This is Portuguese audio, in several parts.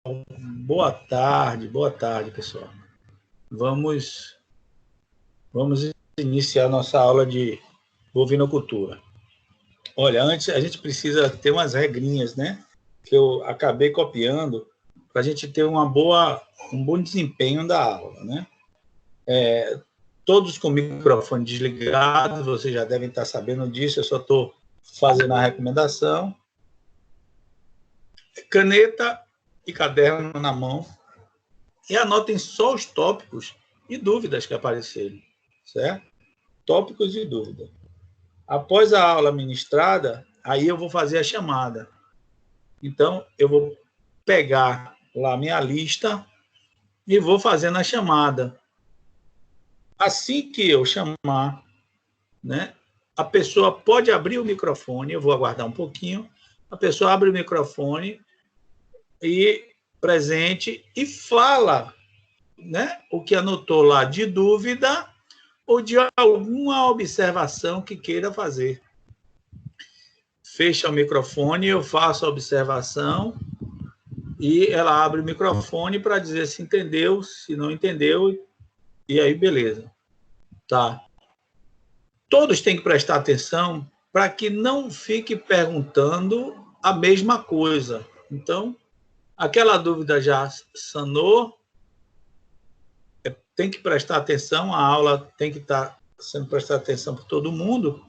Boa tarde, pessoal. Vamos iniciar nossa aula de bovinocultura. Olha, antes a gente precisa ter umas regrinhas, né? Que eu acabei copiando para a gente ter um bom desempenho da aula, né? Todos com o microfone desligado, vocês já devem estar sabendo disso, eu só estou fazendo a recomendação. Caneta e caderno na mão e anotem só os tópicos e dúvidas que aparecerem, certo? Tópicos e dúvidas. Após a aula ministrada, aí eu vou fazer a chamada. Então, eu vou pegar lá minha lista e vou fazendo a chamada. Assim que eu chamar, né, a pessoa pode abrir o microfone, eu vou aguardar um pouquinho, a pessoa abre o microfone e presente e fala, né, o que anotou lá de dúvida ou de alguma observação que queira fazer. Fecha o microfone, eu faço a observação e ela abre o microfone para dizer se entendeu, se não entendeu, e aí beleza. Tá. Todos têm que prestar atenção para que não fique perguntando a mesma coisa. Então, aquela dúvida já sanou, tem que prestar atenção, a aula tem que estar sendo prestada atenção por todo mundo,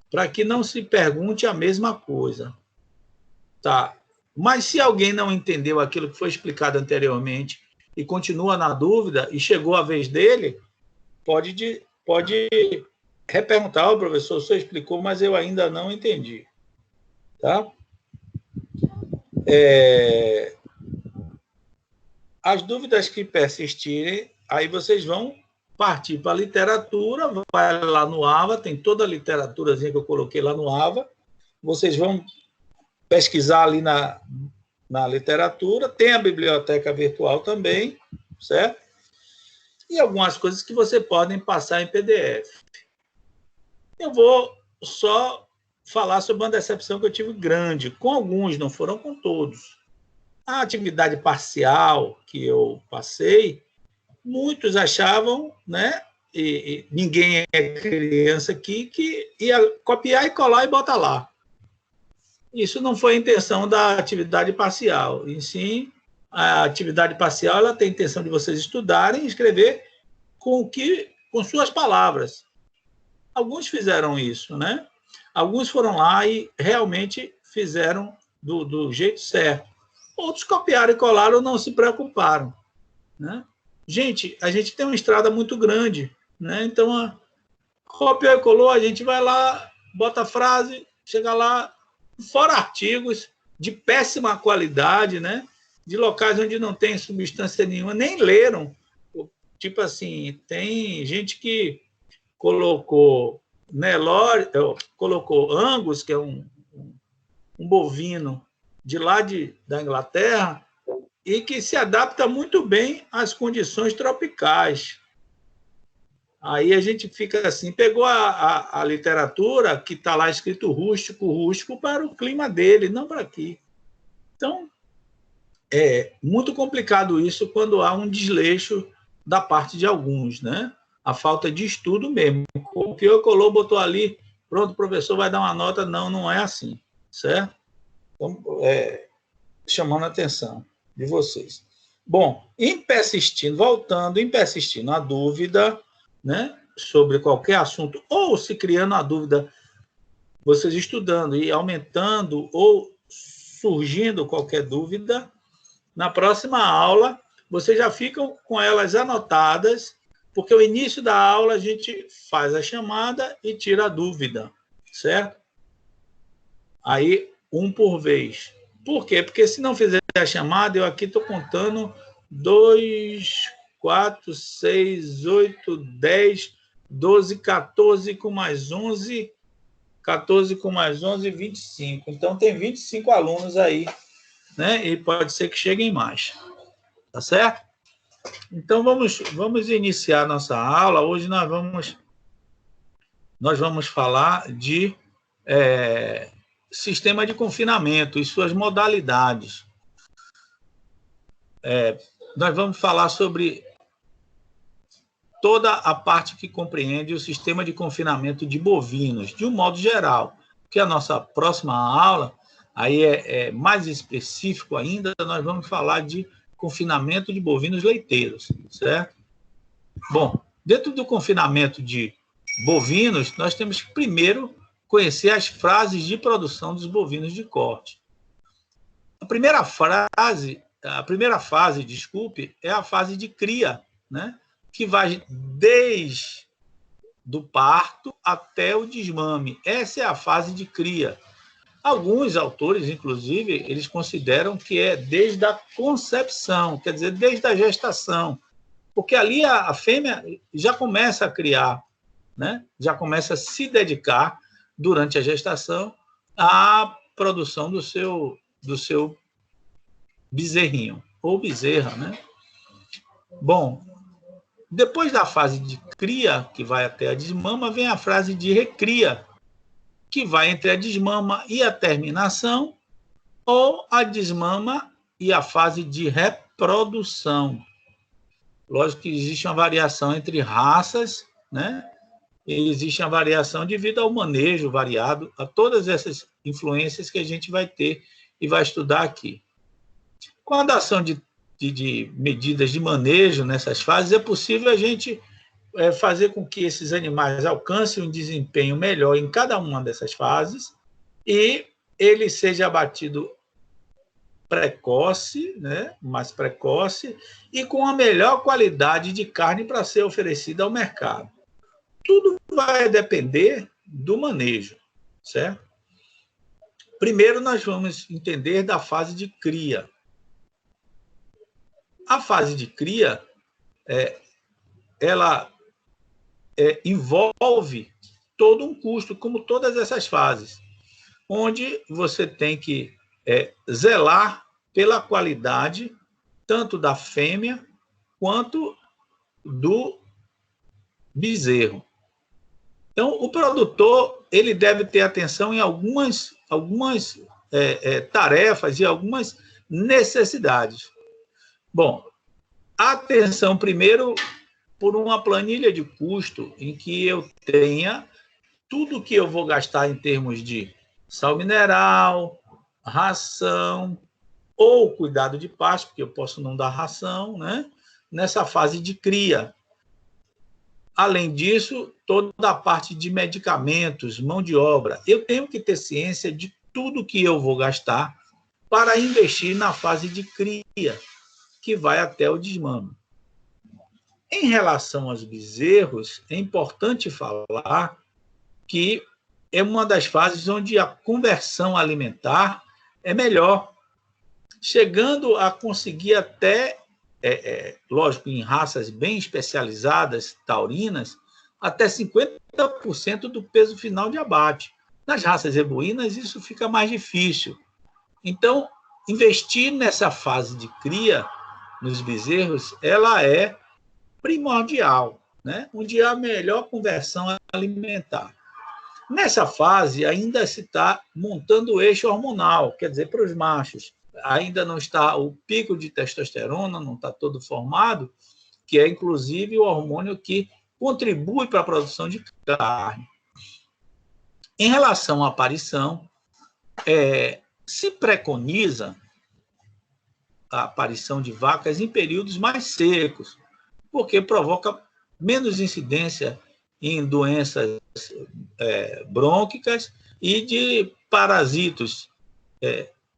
para que não se pergunte a mesma coisa. Tá. Mas se alguém não entendeu aquilo que foi explicado anteriormente e continua na dúvida e chegou a vez dele, pode reperguntar, professor, o senhor explicou, mas eu ainda não entendi. Tá? As dúvidas que persistirem, aí vocês vão partir para a literatura, vai lá no AVA, tem toda a literaturazinha que eu coloquei lá no AVA, vocês vão pesquisar ali na literatura, tem a biblioteca virtual também, certo? E algumas coisas que você podem passar em PDF. Eu vou só falar sobre uma decepção que eu tive grande, com alguns, não foram com todos. A atividade parcial que eu passei, muitos achavam, né? E ninguém é criança aqui que ia copiar e colar e botar lá. Isso não foi a intenção da atividade parcial. E sim, a atividade parcial ela tem a intenção de vocês estudarem e escrever com suas palavras. Alguns fizeram isso, né? Alguns foram lá e realmente fizeram do jeito certo. Outros copiaram e colaram, não se preocuparam, né? Gente, a gente tem uma estrada muito grande, né? Então, copiou e colou, a gente vai lá, bota a frase, chega lá, fora artigos de péssima qualidade, né? De locais onde não tem substância nenhuma, nem leram. Tipo assim, tem gente que colocou Nelore, colocou Angus, que é um bovino de lá da Inglaterra, e que se adapta muito bem às condições tropicais. Aí a gente fica assim, pegou a literatura que está lá escrito rústico para o clima dele, não para aqui. Então, é muito complicado isso quando há um desleixo da parte de alguns, né? A falta de estudo mesmo. Copiou, colou, botou ali, pronto, o professor vai dar uma nota. Não, não é assim, certo? Então, chamando a atenção de vocês. Bom, voltando, em persistindo a dúvida, né, sobre qualquer assunto, ou se criando a dúvida, vocês estudando e aumentando ou surgindo qualquer dúvida, na próxima aula, vocês já ficam com elas anotadas, porque o início da aula a gente faz a chamada e tira a dúvida, certo? Aí, um por vez. Por quê? Porque se não fizer a chamada, eu aqui estou contando 2, 4, 6, 8, 10, 12, 14 com mais 11, 14 com mais 11, 25. Então, tem 25 alunos aí, né? E pode ser que cheguem mais. Tá certo? Então, vamos iniciar nossa aula. Hoje nós vamos falar de sistema de confinamento e suas modalidades. nós vamos falar sobre toda a parte que compreende o sistema de confinamento de bovinos, de um modo geral, que a nossa próxima aula aí é mais específico ainda, nós vamos falar de confinamento de bovinos leiteiros, certo? Bom, dentro do confinamento de bovinos, nós temos que primeiro conhecer as fases de produção dos bovinos de corte. A primeira fase, desculpe, é a fase de cria, né? Que vai desde do parto até o desmame. Essa é a fase de cria. Alguns autores, inclusive, eles consideram que é desde a concepção, quer dizer, desde a gestação, porque ali a fêmea já começa a criar, né? Já começa a se dedicar durante a gestação à produção do seu bezerrinho, ou bezerra, né? Bom, depois da fase de cria, que vai até a desmama, vem a fase de recria, que vai entre a desmama e a terminação, ou a desmama e a fase de reprodução. Lógico que existe uma variação entre raças, né? E existe uma variação devido ao manejo variado, a todas essas influências que a gente vai ter e vai estudar aqui. Com a adoção de medidas de manejo nessas fases, é possível a gente fazer com que esses animais alcancem um desempenho melhor em cada uma dessas fases e ele seja abatido precoce, né, mais precoce, e com a melhor qualidade de carne para ser oferecida ao mercado. Tudo vai depender do manejo, certo? Primeiro, nós vamos entender da fase de cria. A fase de cria, ela envolve todo um custo, como todas essas fases, onde você tem que zelar pela qualidade tanto da fêmea quanto do bezerro. Então, o produtor ele deve ter atenção em algumas tarefas e algumas necessidades. Bom, atenção primeiro por uma planilha de custo em que eu tenha tudo que eu vou gastar em termos de sal mineral, ração ou cuidado de pasto, porque eu posso não dar ração, né? Nessa fase de cria. Além disso, toda a parte de medicamentos, mão de obra. Eu tenho que ter ciência de tudo que eu vou gastar para investir na fase de cria, que vai até o desmame. Em relação aos bezerros, é importante falar que é uma das fases onde a conversão alimentar é melhor, chegando a conseguir até, lógico, em raças bem especializadas, taurinas, até 50% do peso final de abate. Nas raças zebuínas, isso fica mais difícil. Então, investir nessa fase de cria, nos bezerros, ela é primordial, né? Onde há melhor conversão alimentar. Nessa fase, ainda se está montando o eixo hormonal, quer dizer, para os machos. Ainda não está o pico de testosterona, não está todo formado, que é, inclusive, o hormônio que contribui para a produção de carne. Em relação à aparição, se preconiza a aparição de vacas em períodos mais secos, porque provoca menos incidência em doenças brônquicas e de parasitos,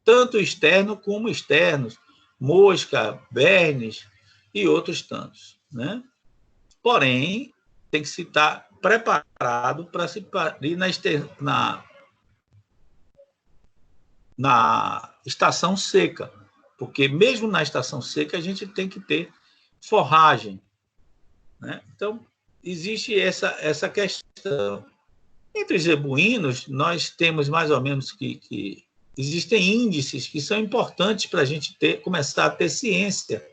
tanto externos como externos, mosca, bernes e outros tantos, né? Porém, tem que se estar preparado para se parir na estação seca, porque mesmo na estação seca a gente tem que ter forragem, né? Então, existe essa questão. Entre os zebuínos, nós temos mais ou menos que existem índices que são importantes para a gente começar a ter ciência,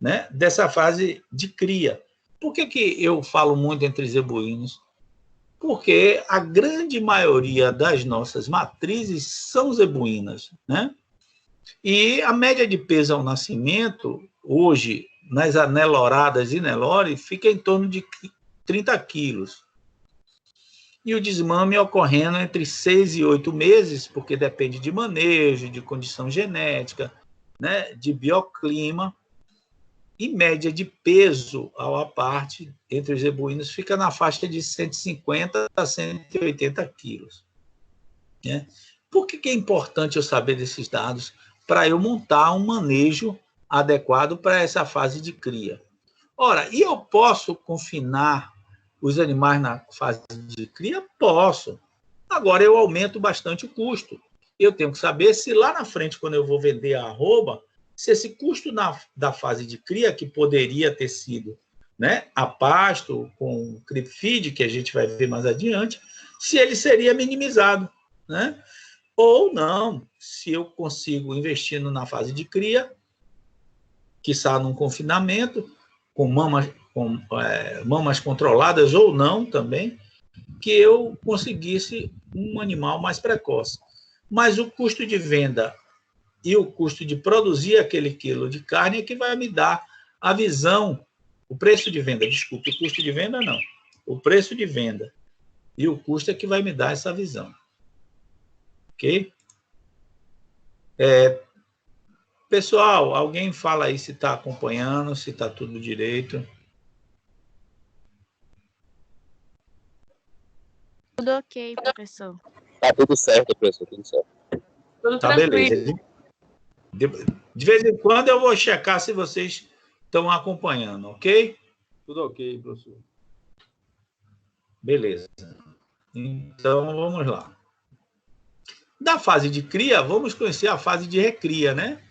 né, dessa fase de cria. Por que eu falo muito entre zebuínos? Porque a grande maioria das nossas matrizes são zebuínas, né? E a média de peso ao nascimento, hoje, nas aneloradas e Nelore, fica em torno de 30 quilos. E o desmame ocorrendo entre 6 e 8 meses, porque depende de manejo, de condição genética, né, de bioclima. E média de peso ao à parte entre os zebuínos fica na faixa de 150 a 180 quilos. Né? Por que é importante eu saber desses dados? Para eu montar um manejo adequado para essa fase de cria. Ora, e eu posso confinar os animais na fase de cria? Posso. Agora eu aumento bastante o custo. Eu tenho que saber se lá na frente, quando eu vou vender a arroba, se esse custo da fase de cria, que poderia ter sido, né, a pasto com creep feed, que a gente vai ver mais adiante, se ele seria minimizado, né? Ou não, se eu consigo investindo na fase de cria, quiçá num confinamento, com mamas controladas ou não também, que eu conseguisse um animal mais precoce. Mas o custo de venda e o custo de produzir aquele quilo de carne é que vai me dar a visão, o preço de venda, desculpe, o custo de venda não, o preço de venda e o custo é que vai me dar essa visão. Ok? Pessoal, alguém fala aí se está acompanhando, se está tudo direito. Tudo ok, professor. Tá tudo certo, professor, tudo certo. Tudo Tá tranquilo. beleza. De vez em quando eu vou checar se vocês estão acompanhando, ok? Tudo ok, professor. Beleza. Então, vamos lá. Da fase de cria, vamos conhecer a fase de recria, né?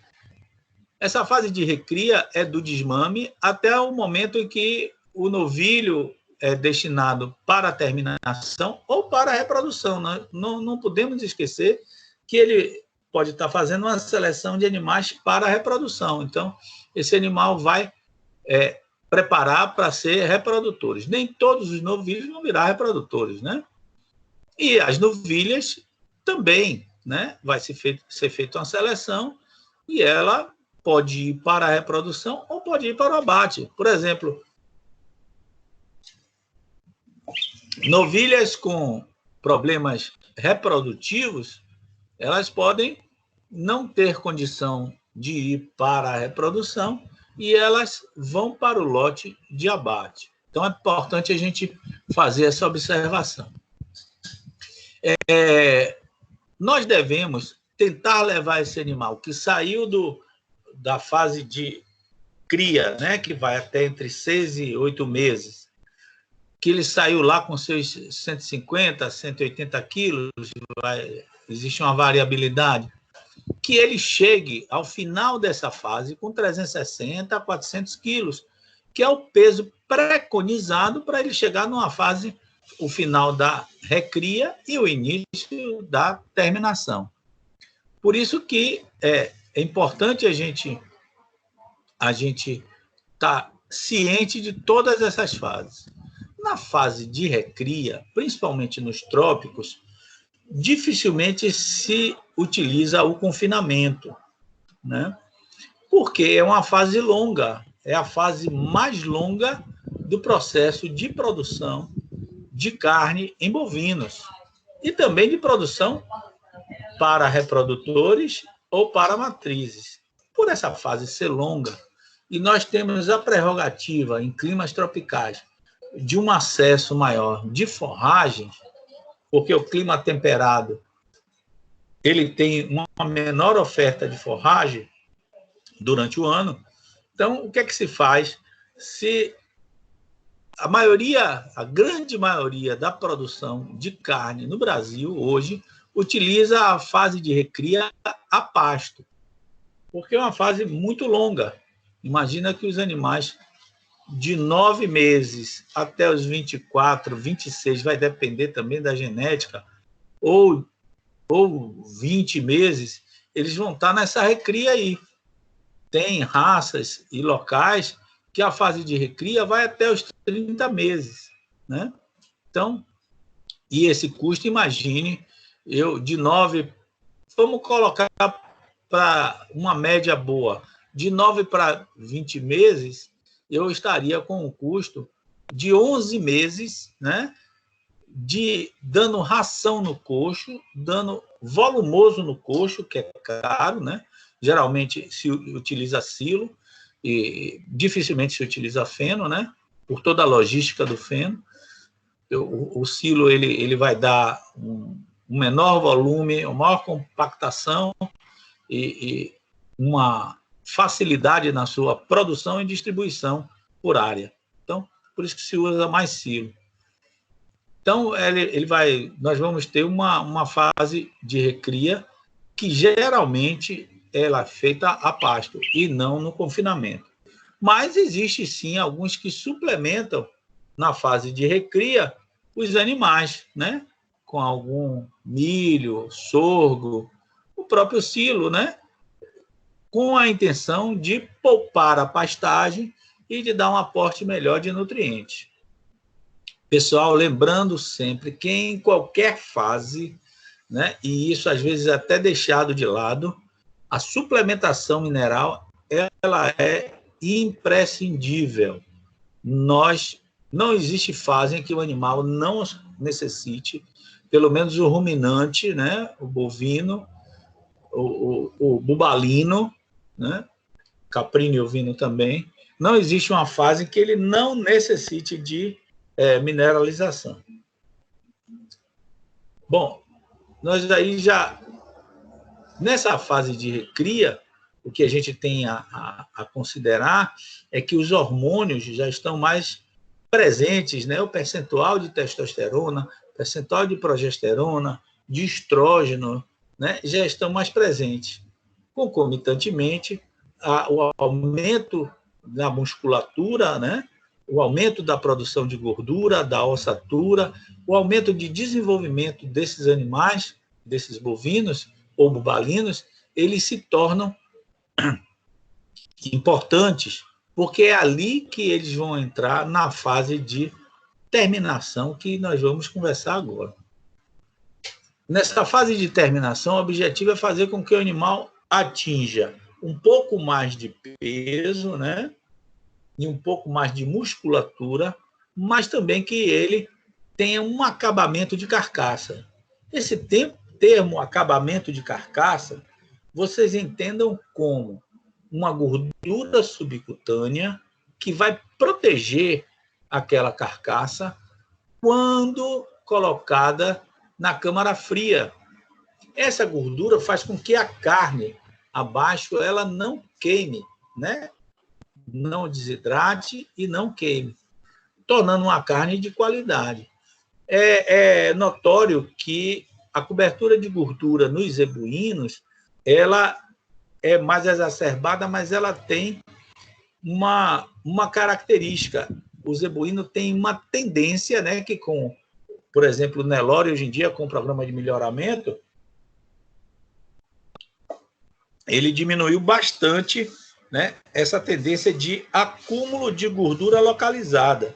Essa fase de recria é do desmame até o momento em que o novilho é destinado para a terminação ou para a reprodução. Não podemos esquecer que ele pode estar fazendo uma seleção de animais para a reprodução. Então, esse animal vai preparar para ser reprodutores. Nem todos os novilhos vão virar reprodutores, né? E as novilhas também, né? Vai ser feita uma seleção e ela pode ir para a reprodução ou pode ir para o abate. Por exemplo, novilhas com problemas reprodutivos, elas podem não ter condição de ir para a reprodução e elas vão para o lote de abate. Então, é importante a gente fazer essa observação. Nós devemos tentar levar esse animal que saiu da fase de cria, né, que vai até entre 6 e 8 meses, que ele saiu lá com seus 150, 180 quilos, existe uma variabilidade, que ele chegue ao final dessa fase com 360 a 400 quilos, que é o peso preconizado para ele chegar numa fase, o final da recria e o início da terminação. Por isso que é importante a gente estar ciente de todas essas fases. Na fase de recria, principalmente nos trópicos, dificilmente se utiliza o confinamento, né? Porque é uma fase longa, é a fase mais longa do processo de produção de carne em bovinos e também de produção para reprodutores ou para matrizes. Por essa fase ser longa, e nós temos a prerrogativa em climas tropicais de um acesso maior de forragens, porque o clima temperado ele tem uma menor oferta de forragem durante o ano. Então, o que é que se faz? Se a grande maioria da produção de carne no Brasil hoje utiliza a fase de recria a pasto, porque é uma fase muito longa. Imagina que os animais de 9 meses até os 24, 26, vai depender também da genética, ou 20 meses, eles vão estar nessa recria aí. Tem raças e locais que a fase de recria vai até os 30 meses, né? Então, e esse custo, imagine, de 9, vamos colocar para uma média boa de 9 para 20 meses, eu estaria com um custo de 11 meses, né, dando ração no coxo, dando volumoso no coxo, que é caro, né? Geralmente se utiliza silo e dificilmente se utiliza feno, né? Por toda a logística do feno. O silo ele vai dar um menor volume, uma maior compactação e uma facilidade na sua produção e distribuição por área. Então, por isso que se usa mais silo. Então, nós vamos ter uma fase de recria que geralmente ela é feita a pasto e não no confinamento. Mas existe sim alguns que suplementam na fase de recria os animais, né? Com algum milho, sorgo, o próprio silo, né? Com a intenção de poupar a pastagem e de dar um aporte melhor de nutrientes. Pessoal, lembrando sempre que em qualquer fase, né, e isso às vezes é até deixado de lado, a suplementação mineral ela é imprescindível. Não existe fase em que o animal não necessite, pelo menos o ruminante, né, o bovino, o bubalino, né, caprino e ovino também, não existe uma fase em que ele não necessite de mineralização. Bom, nós aí já, nessa fase de recria, o que a gente tem a considerar é que os hormônios já estão mais presentes, né? O percentual de testosterona, percentual de progesterona, de estrógeno, né? Já estão mais presentes. Concomitantemente, o aumento da musculatura, né? O aumento da produção de gordura, da ossatura, o aumento de desenvolvimento desses animais, desses bovinos ou bubalinos, eles se tornam importantes, porque é ali que eles vão entrar na fase de terminação que nós vamos conversar agora. Nessa fase de terminação, o objetivo é fazer com que o animal atinja um pouco mais de peso, né? E um pouco mais de musculatura, mas também que ele tenha um acabamento de carcaça. Esse termo acabamento de carcaça, vocês entendam como uma gordura subcutânea que vai proteger aquela carcaça quando colocada na câmara fria. Essa gordura faz com que a carne abaixo ela não queime, né? Não desidrate e não queime, tornando uma carne de qualidade. É notório que a cobertura de gordura nos zebuínos ela é mais exacerbada, mas ela tem uma característica. O zebuíno tem uma tendência, né, que com, por exemplo, o Nelore, hoje em dia, com o programa de melhoramento, ele diminuiu bastante, né, essa tendência de acúmulo de gordura localizada.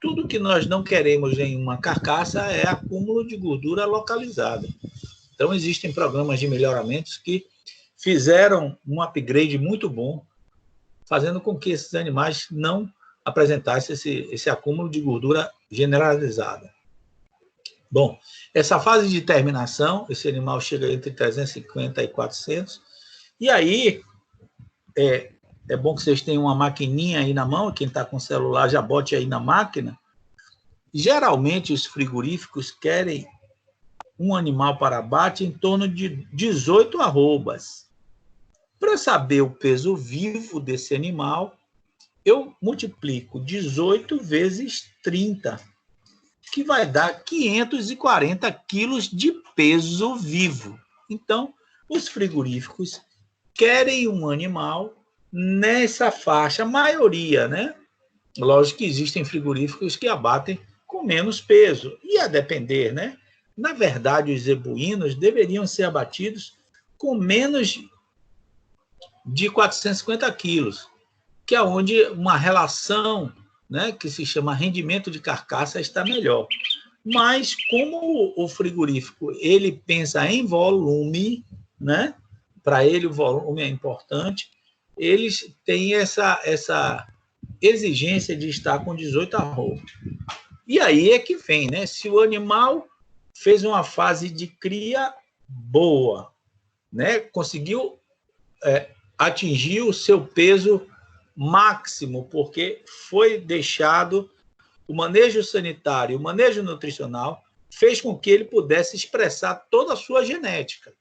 Tudo que nós não queremos em uma carcaça é acúmulo de gordura localizada. Então, existem programas de melhoramentos que fizeram um upgrade muito bom, fazendo com que esses animais não apresentassem esse acúmulo de gordura generalizada. Bom, essa fase de terminação, esse animal chega entre 350 e 400, e aí é bom que vocês tenham uma maquininha aí na mão, quem está com celular já bote aí na máquina. Geralmente, os frigoríficos querem um animal para abate em torno de 18 arrobas. Para saber o peso vivo desse animal, eu multiplico 18 vezes 30, que vai dar 540 quilos de peso vivo. Então, os frigoríficos querem um animal nessa faixa, a maioria, né? Lógico que existem frigoríficos que abatem com menos peso, e a depender, né? Na verdade, os zebuínos deveriam ser abatidos com menos de 450 quilos, que é onde uma relação, né, que se chama rendimento de carcaça está melhor. Mas como o frigorífico ele pensa em volume, né, para ele o volume é importante, eles têm essa exigência de estar com 18 arrobas. E aí é que vem, né? Se o animal fez uma fase de cria boa, né? Conseguiu atingir o seu peso máximo, porque foi deixado o manejo sanitário, o manejo nutricional, fez com que ele pudesse expressar toda a sua genética.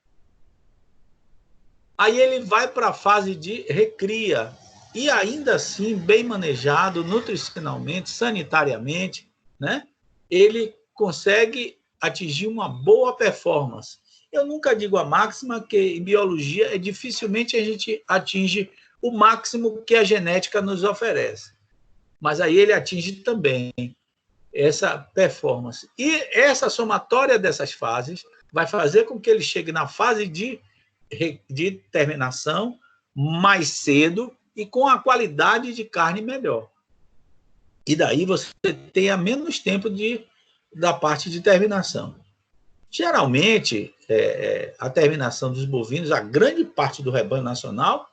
Aí ele vai para a fase de recria, e ainda assim, bem manejado nutricionalmente, sanitariamente, né? Ele consegue atingir uma boa performance. Eu nunca digo a máxima, que em biologia dificilmente a gente atinge o máximo que a genética nos oferece. Mas aí ele atinge também essa performance. E essa somatória dessas fases vai fazer com que ele chegue na fase de terminação mais cedo e com a qualidade de carne melhor. E daí você tenha menos tempo da parte de terminação. Geralmente, a terminação dos bovinos, a grande parte do rebanho nacional,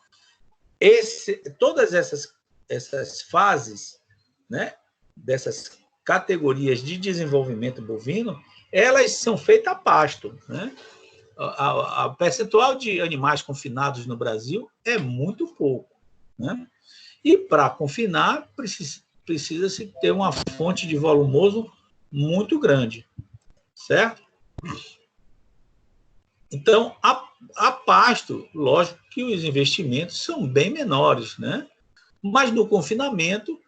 todas essas fases, né, dessas categorias de desenvolvimento bovino, elas são feitas a pasto, né? A percentual de animais confinados no Brasil é muito pouco, né? E para confinar, precisa-se ter uma fonte de volumoso muito grande, certo? Então, a pasto, lógico que os investimentos são bem menores, né? Mas no confinamento,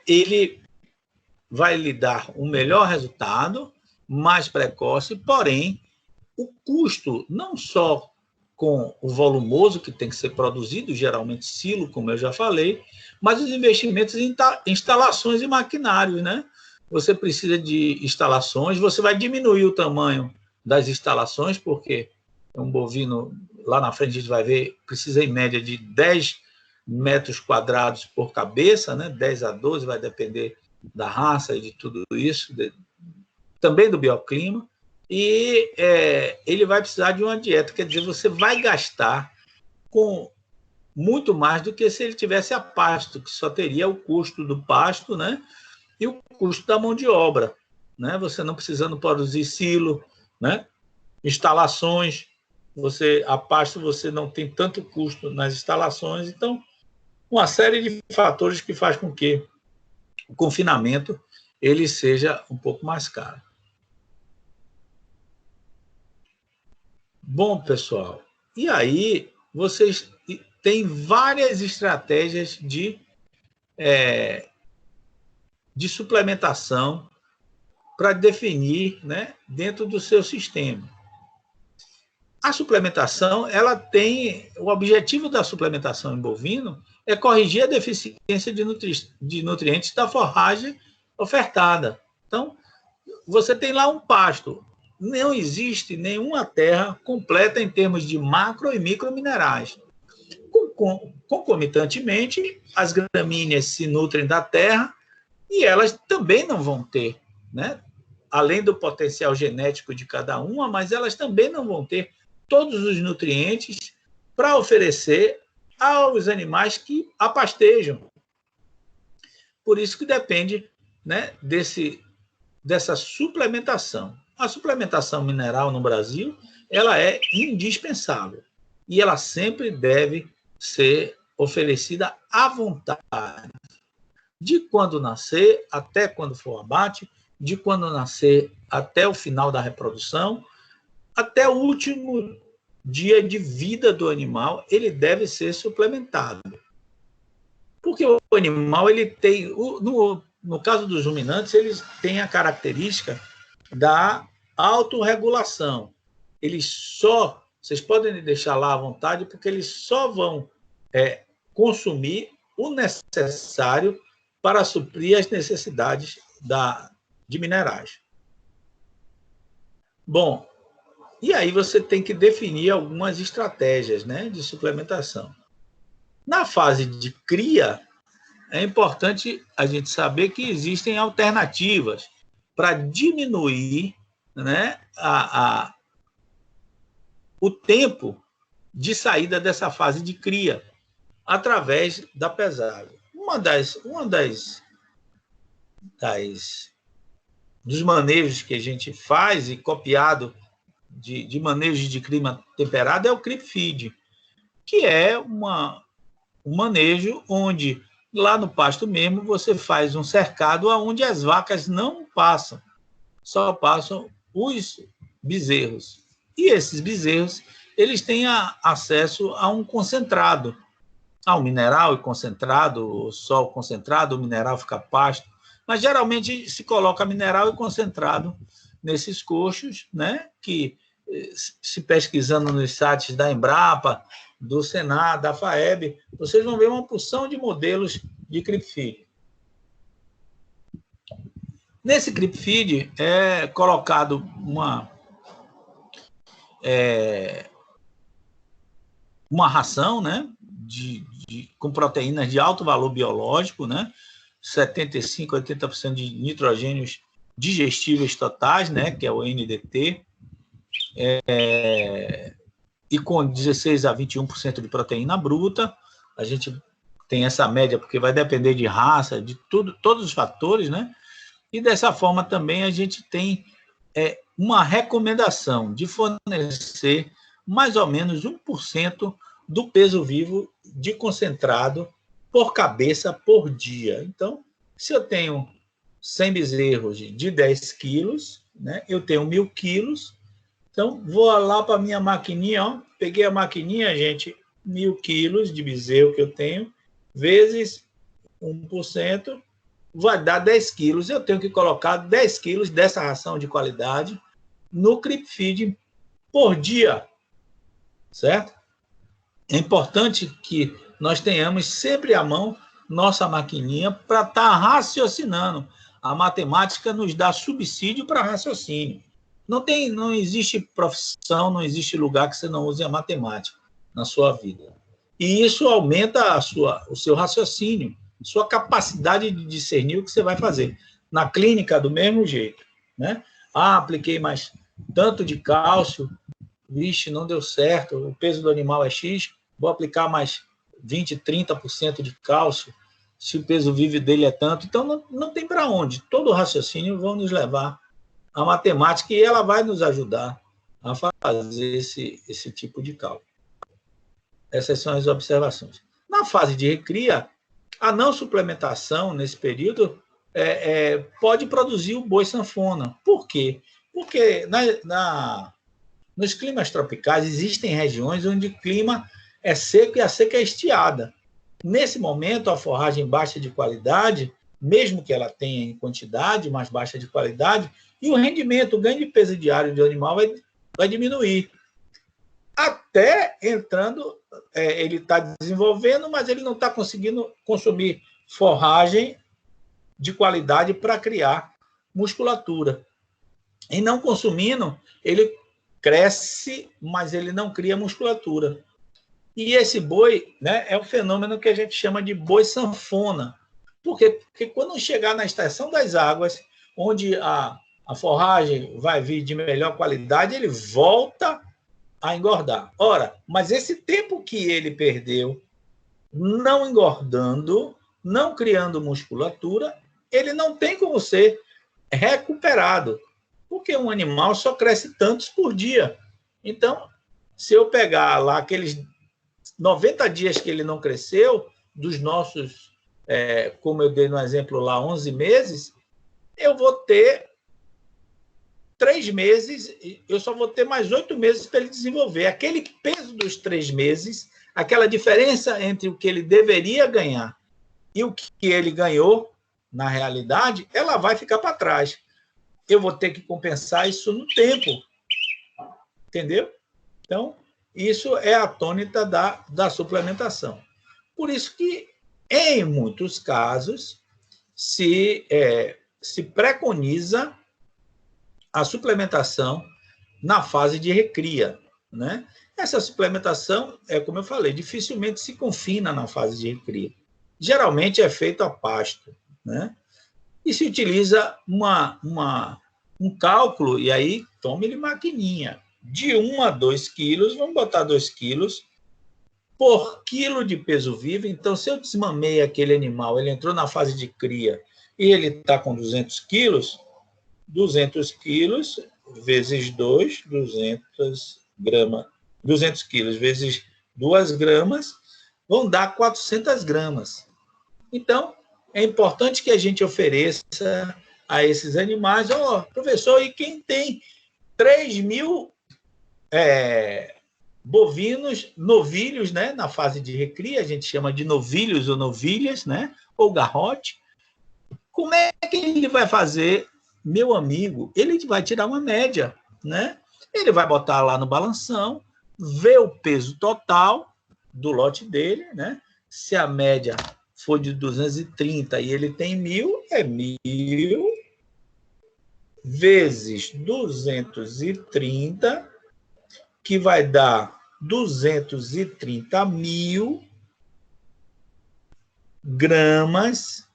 ele vai lhe dar um melhor resultado, mais precoce, porém, o custo, não só com o volumoso que tem que ser produzido, geralmente silo, como eu já falei, mas os investimentos em instalações e maquinários, né? Você precisa de instalações, você vai diminuir o tamanho das instalações, porque um bovino, lá na frente a gente vai ver, precisa em média de 10 metros quadrados por cabeça, né? 10 a 12, vai depender da raça e de tudo isso, também do bioclima, e ele vai precisar de uma dieta, quer dizer, você vai gastar com muito mais do que se ele tivesse a pasto, que só teria o custo do pasto, né? E o custo da mão de obra, né? Você não precisando produzir silo, né? Instalações, a pasto você não tem tanto custo nas instalações, então uma série de fatores que faz com que o confinamento ele seja um pouco mais caro. Bom, pessoal, e aí vocês têm várias estratégias de suplementação para definir, né, dentro do seu sistema. A suplementação, ela tem o objetivo da suplementação em bovino é corrigir a deficiência de nutrientes da forragem ofertada. Então, você tem lá um pasto. Não existe nenhuma terra completa em termos de macro e microminerais. Concomitantemente, as gramíneas se nutrem da terra e elas também não vão ter, né? Além do potencial genético de cada uma, mas elas também não vão ter todos os nutrientes para oferecer aos animais que a pastejam. Por isso que depende, né, dessa suplementação. A suplementação mineral no Brasil, ela é indispensável e ela sempre deve ser oferecida à vontade, de quando nascer até quando for abate, de quando nascer até o final da reprodução, até o último dia de vida do animal, ele deve ser suplementado. Porque o animal, ele tem, no caso dos ruminantes, eles têm a característica da autorregulação. Vocês podem deixar lá à vontade, porque eles só vão consumir o necessário para suprir as necessidades de minerais. Bom, e aí você tem que definir algumas estratégias, né, de suplementação. Na fase de cria, é importante a gente saber que existem alternativas para diminuir, né, o tempo de saída dessa fase de cria, através da pesagem. Dos manejos que a gente faz e copiado de manejo de clima temperado é o creep feed, que é um manejo onde, lá no pasto mesmo, você faz um cercado onde as vacas não passam, só passam os bezerros. E esses bezerros, eles têm acesso a um concentrado, a um mineral concentrado, só o concentrado, o mineral fica pasto, mas geralmente se coloca mineral e concentrado nesses coxos, né, que, se pesquisando nos sites da Embrapa, do Senar, da FAEB, vocês vão ver uma porção de modelos de creep feed. Nesse creep feed é colocado uma ração, né, com proteínas de alto valor biológico, né, 75%, 80% de nitrogênios digestíveis totais, né, que é o NDT, e com 16% a 21% de proteína bruta. A gente tem essa média porque vai depender de raça, de tudo, todos os fatores, né? E dessa forma também a gente tem uma recomendação de fornecer mais ou menos 1% do peso vivo de concentrado por cabeça por dia. Então, se eu tenho 100 bezerros de 10 quilos, né, eu tenho 1.000 quilos. Então, vou lá para a minha maquininha, ó, peguei a maquininha, gente, 1.000 quilos de bezerro que eu tenho, vezes 1%, vai dar 10 quilos. Eu tenho que colocar 10 quilos dessa ração de qualidade no creep feed por dia, certo? É importante que nós tenhamos sempre à mão nossa maquininha para estar raciocinando. A matemática nos dá subsídio para raciocínio. Não existe profissão, não existe lugar que você não use a matemática na sua vida. E isso aumenta o seu raciocínio, sua capacidade de discernir o que você vai fazer. Na clínica, do mesmo jeito, né? Apliquei mais tanto de cálcio, vixe, não deu certo, o peso do animal é X, vou aplicar mais 20%, 30% de cálcio, se o peso vivo dele é tanto. Então, não tem para onde. Todo o raciocínio vai nos levar à matemática e ela vai nos ajudar a fazer esse tipo de cálculo. Essas são as observações. Na fase de recria, a não suplementação nesse período pode produzir o boi sanfona. Por quê? Porque nos climas tropicais existem regiões onde o clima é seco e a seca é estiada. Nesse momento, a forragem baixa de qualidade, mesmo que ela tenha em quantidade, mas baixa de qualidade, e o rendimento, o ganho de peso diário do animal vai diminuir. Até entrando, ele está desenvolvendo, mas ele não está conseguindo consumir forragem de qualidade para criar musculatura. E não consumindo, ele cresce, mas ele não cria musculatura. E esse boi, né, é um fenômeno que a gente chama de boi sanfona. Por quê? Porque quando chegar na estação das águas, onde a forragem vai vir de melhor qualidade, ele volta a engordar. Ora, mas esse tempo que ele perdeu não engordando, não criando musculatura, ele não tem como ser recuperado, porque um animal só cresce tantos por dia. Então, se eu pegar lá aqueles 90 dias que ele não cresceu, dos nossos, como eu dei no exemplo lá, 11 meses, eu vou ter 3 meses, eu só vou ter mais 8 meses para ele desenvolver. Aquele peso dos 3 meses, aquela diferença entre o que ele deveria ganhar e o que ele ganhou, na realidade, ela vai ficar para trás. Eu vou ter que compensar isso no tempo. Entendeu? Então, isso é a tônica da suplementação. Por isso que, em muitos casos, se preconiza a suplementação na fase de recria, né? Essa suplementação, como eu falei, dificilmente se confina na fase de recria. Geralmente é feito a pasto, né? E se utiliza um cálculo, e aí tome-lhe maquininha, de 1 a 2 quilos, vamos botar 2 quilos, por quilo de peso vivo. Então, se eu desmamei aquele animal, ele entrou na fase de cria e ele está com 200 quilos, 200 quilos vezes 2, 200 gramas, 200 quilos vezes 2 gramas, vão dar 400 gramas. Então, é importante que a gente ofereça a esses animais, professor, e quem tem 3.000 bovinos, novilhos, né, na fase de recria, a gente chama de novilhos ou novilhas, né, ou garrote, como é que ele vai fazer, meu amigo? Ele vai tirar uma média, né? Ele vai botar lá no balanção, ver o peso total do lote dele, né? Se a média for de 230 e ele tem 1.000, é 1.000 vezes 230, que vai dar 230.000 gramas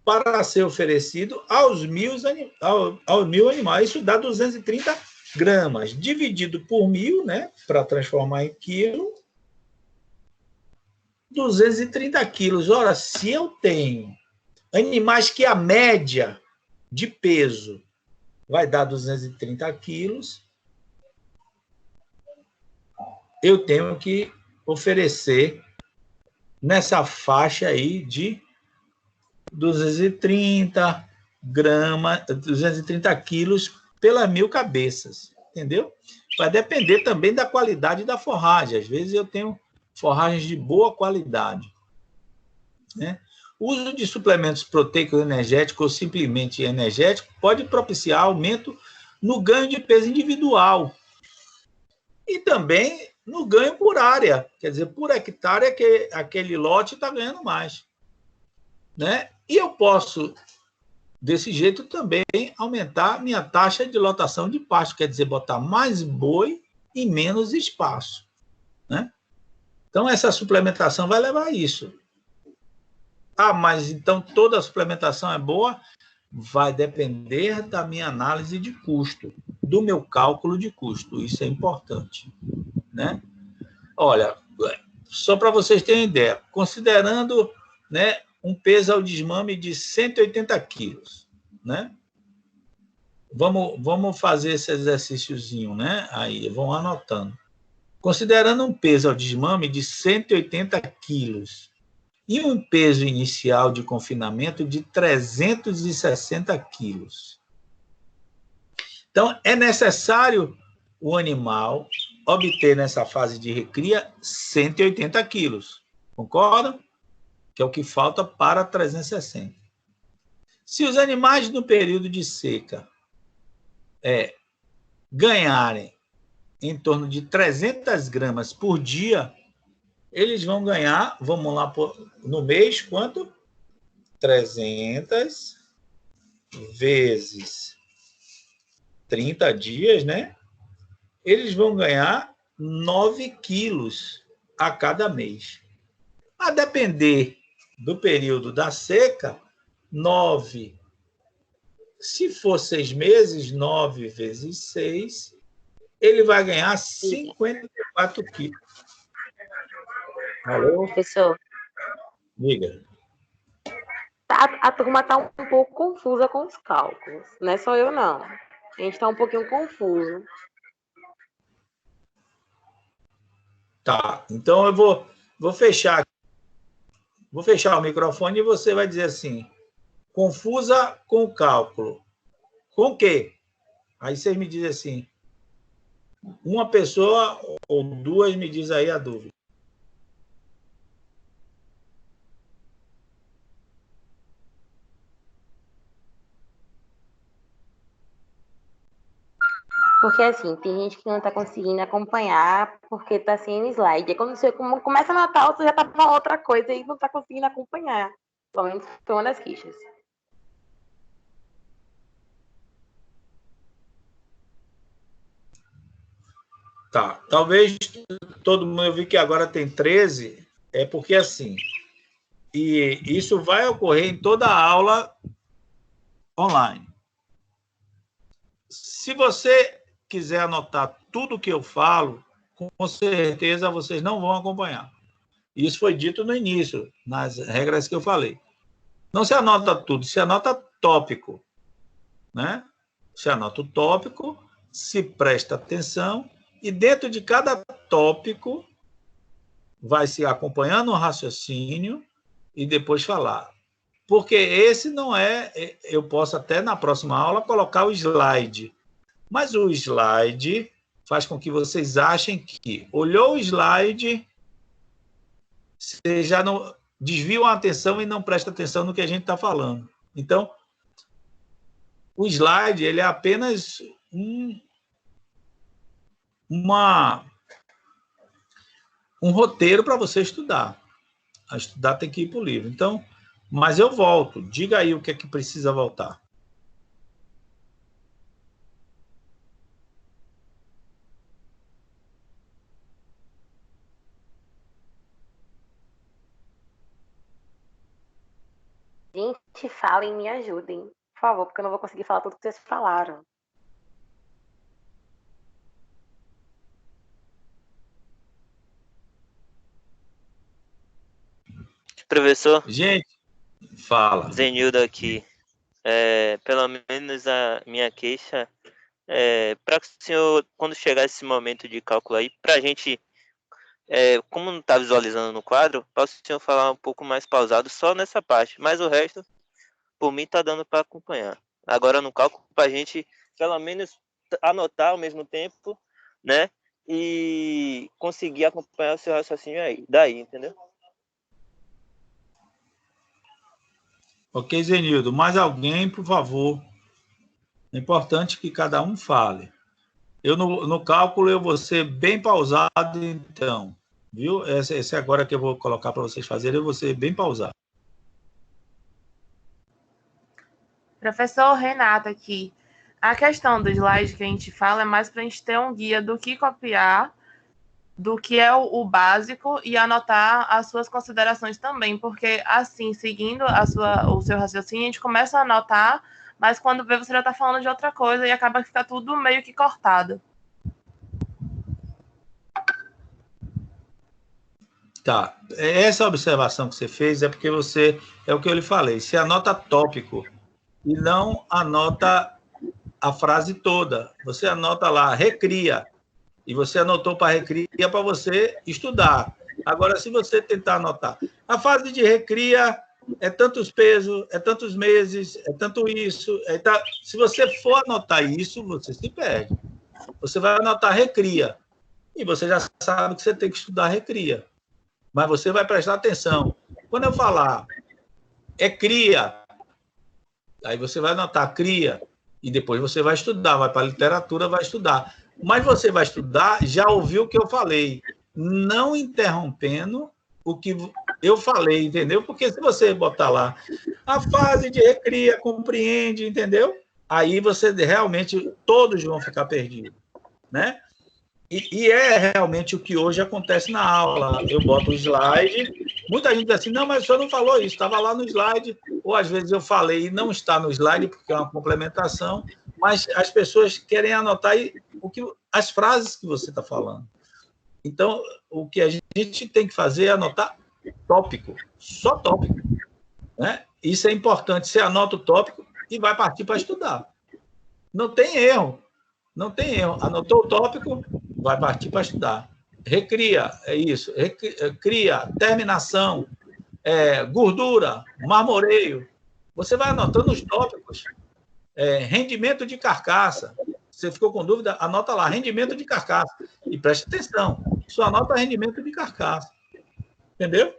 para ser oferecido aos 1.000 animais. Isso dá 230 gramas. Dividido por 1.000, né, para transformar em quilo, 230 quilos. Ora, se eu tenho animais que a média de peso vai dar 230 quilos, eu tenho que oferecer nessa faixa aí de 230 gramas, 230 quilos pelas 1.000 cabeças, entendeu? Vai depender também da qualidade da forragem. Às vezes eu tenho forragens de boa qualidade, né? O uso de suplementos proteicos energéticos ou simplesmente energéticos pode propiciar aumento no ganho de peso individual e também no ganho por área, quer dizer, por hectare que aquele lote está ganhando mais, né? E eu posso, desse jeito, também aumentar minha taxa de lotação de pasto, quer dizer, botar mais boi e menos espaço, né? Então, essa suplementação vai levar a isso. Ah, mas então toda a suplementação é boa? Vai depender da minha análise de custo, do meu cálculo de custo. Isso é importante, né? Olha, só para vocês terem ideia, considerando, né, um peso ao desmame de 180 quilos, né? Vamos fazer esse exercíciozinho, né? Aí, vão anotando. Considerando um peso ao desmame de 180 quilos e um peso inicial de confinamento de 360 quilos. Então, é necessário o animal obter nessa fase de recria 180 quilos. Concordam? Que é o que falta para 360. Se os animais no período de seca ganharem em torno de 300 gramas por dia, eles vão ganhar, vamos lá, no mês, quanto? 300 vezes 30 dias, né? Eles vão ganhar 9 quilos a cada mês. A depender do período da seca, 9. Se for 6 meses, 9 vezes 6, ele vai ganhar 54 quilos. Alô? Professor, Diga. a turma está um pouco confusa com os cálculos. Não é só eu, não. A gente está um pouquinho confuso. Tá, então eu vou fechar. Vou fechar o microfone e você vai dizer assim, confusa com o cálculo. Com o quê? Aí vocês me dizem assim, uma pessoa ou duas me diz aí a dúvida. Porque, assim, tem gente que não está conseguindo acompanhar porque está sem slide. E quando você começa a notar, você já está com outra coisa e não está conseguindo acompanhar. Pelo menos foi uma das queixas. Tá, talvez todo mundo, eu vi que agora tem 13, é porque assim, e isso vai ocorrer em toda a aula online. Se você quiser anotar tudo que eu falo, com certeza vocês não vão acompanhar. Isso foi dito no início, nas regras que eu falei. Não se anota tudo, se anota tópico, né? Se anota o tópico, se presta atenção, e dentro de cada tópico vai se acompanhando o raciocínio e depois falar. Porque esse não é... Eu posso até, na próxima aula, colocar o slide. Mas o slide faz com que vocês achem que olhou o slide, você já não desvia a atenção e não presta atenção no que a gente está falando. Então, o slide ele é apenas um roteiro para você estudar. A estudar tem que ir para o livro. Então, mas eu volto. Diga aí o que é que precisa voltar. Gente, falem e me ajudem, por favor, porque eu não vou conseguir falar tudo que vocês falaram. Professor, Gente, fala. Zenildo aqui. Pelo menos a minha queixa para que o senhor, quando chegar esse momento de cálculo aí, para a gente, como não está visualizando no quadro, para o senhor falar um pouco mais pausado só nessa parte, mas o resto, por mim, está dando para acompanhar. Agora no cálculo, para a gente, pelo menos, anotar ao mesmo tempo, né? E conseguir acompanhar o seu raciocínio aí, daí, entendeu? Ok, Zenildo. Mais alguém, por favor. É importante que cada um fale. Eu, no cálculo, eu vou ser bem pausado, então. Viu? Esse agora que eu vou colocar para vocês fazerem, eu vou ser bem pausado. Professor Renato aqui. A questão do slide que a gente fala é mais para a gente ter um guia do que copiar, do que é o básico, e anotar as suas considerações também, porque assim, seguindo o seu raciocínio, a gente começa a anotar, mas quando vê você já está falando de outra coisa e acaba que fica tudo meio que cortado. Tá. Essa observação que você fez é porque você, é o que eu lhe falei, você anota tópico e não anota a frase toda. Você anota lá, recria. E você anotou para recria para você estudar. Agora, se você tentar anotar, a fase de recria é tantos pesos, é tantos meses, é tanto isso. Se você for anotar isso, você se perde. Você vai anotar recria. E você já sabe que você tem que estudar recria. Mas você vai prestar atenção. Quando eu falar cria, aí você vai anotar cria. E depois você vai estudar, vai para a literatura, vai estudar. Mas você vai estudar, já ouviu o que eu falei, não interrompendo o que eu falei, entendeu? Porque se você botar lá a fase de recria, compreende, entendeu? Aí você realmente, todos vão ficar perdidos, né? E é realmente o que hoje acontece na aula. Eu boto o slide, muita gente diz assim, não, mas o senhor não falou isso, estava lá no slide, ou às vezes eu falei e não está no slide, porque é uma complementação, mas as pessoas querem anotar as frases que você está falando. Então, o que a gente tem que fazer é anotar tópico, só tópico, né? Isso é importante, você anota o tópico e vai partir para estudar. Não tem erro, não tem erro. Anotou o tópico, vai partir para estudar. Recria, é isso. Cria, terminação, gordura, marmoreio. Você vai anotando os tópicos. Rendimento de carcaça. Você ficou com dúvida? Anota lá, rendimento de carcaça. E preste atenção. Só anota rendimento de carcaça. Entendeu?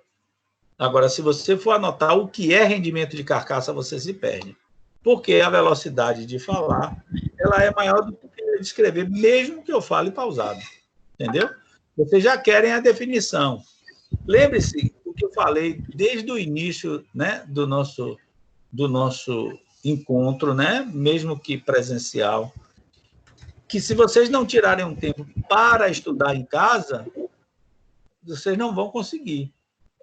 Agora, se você for anotar o que é rendimento de carcaça, você se perde. Porque a velocidade de falar ela é maior do que de escrever, mesmo que eu fale pausado. Entendeu? Vocês já querem a definição. Lembre-se do que eu falei desde o início, né, do nosso encontro, né, mesmo que presencial, que se vocês não tirarem um tempo para estudar em casa, vocês não vão conseguir.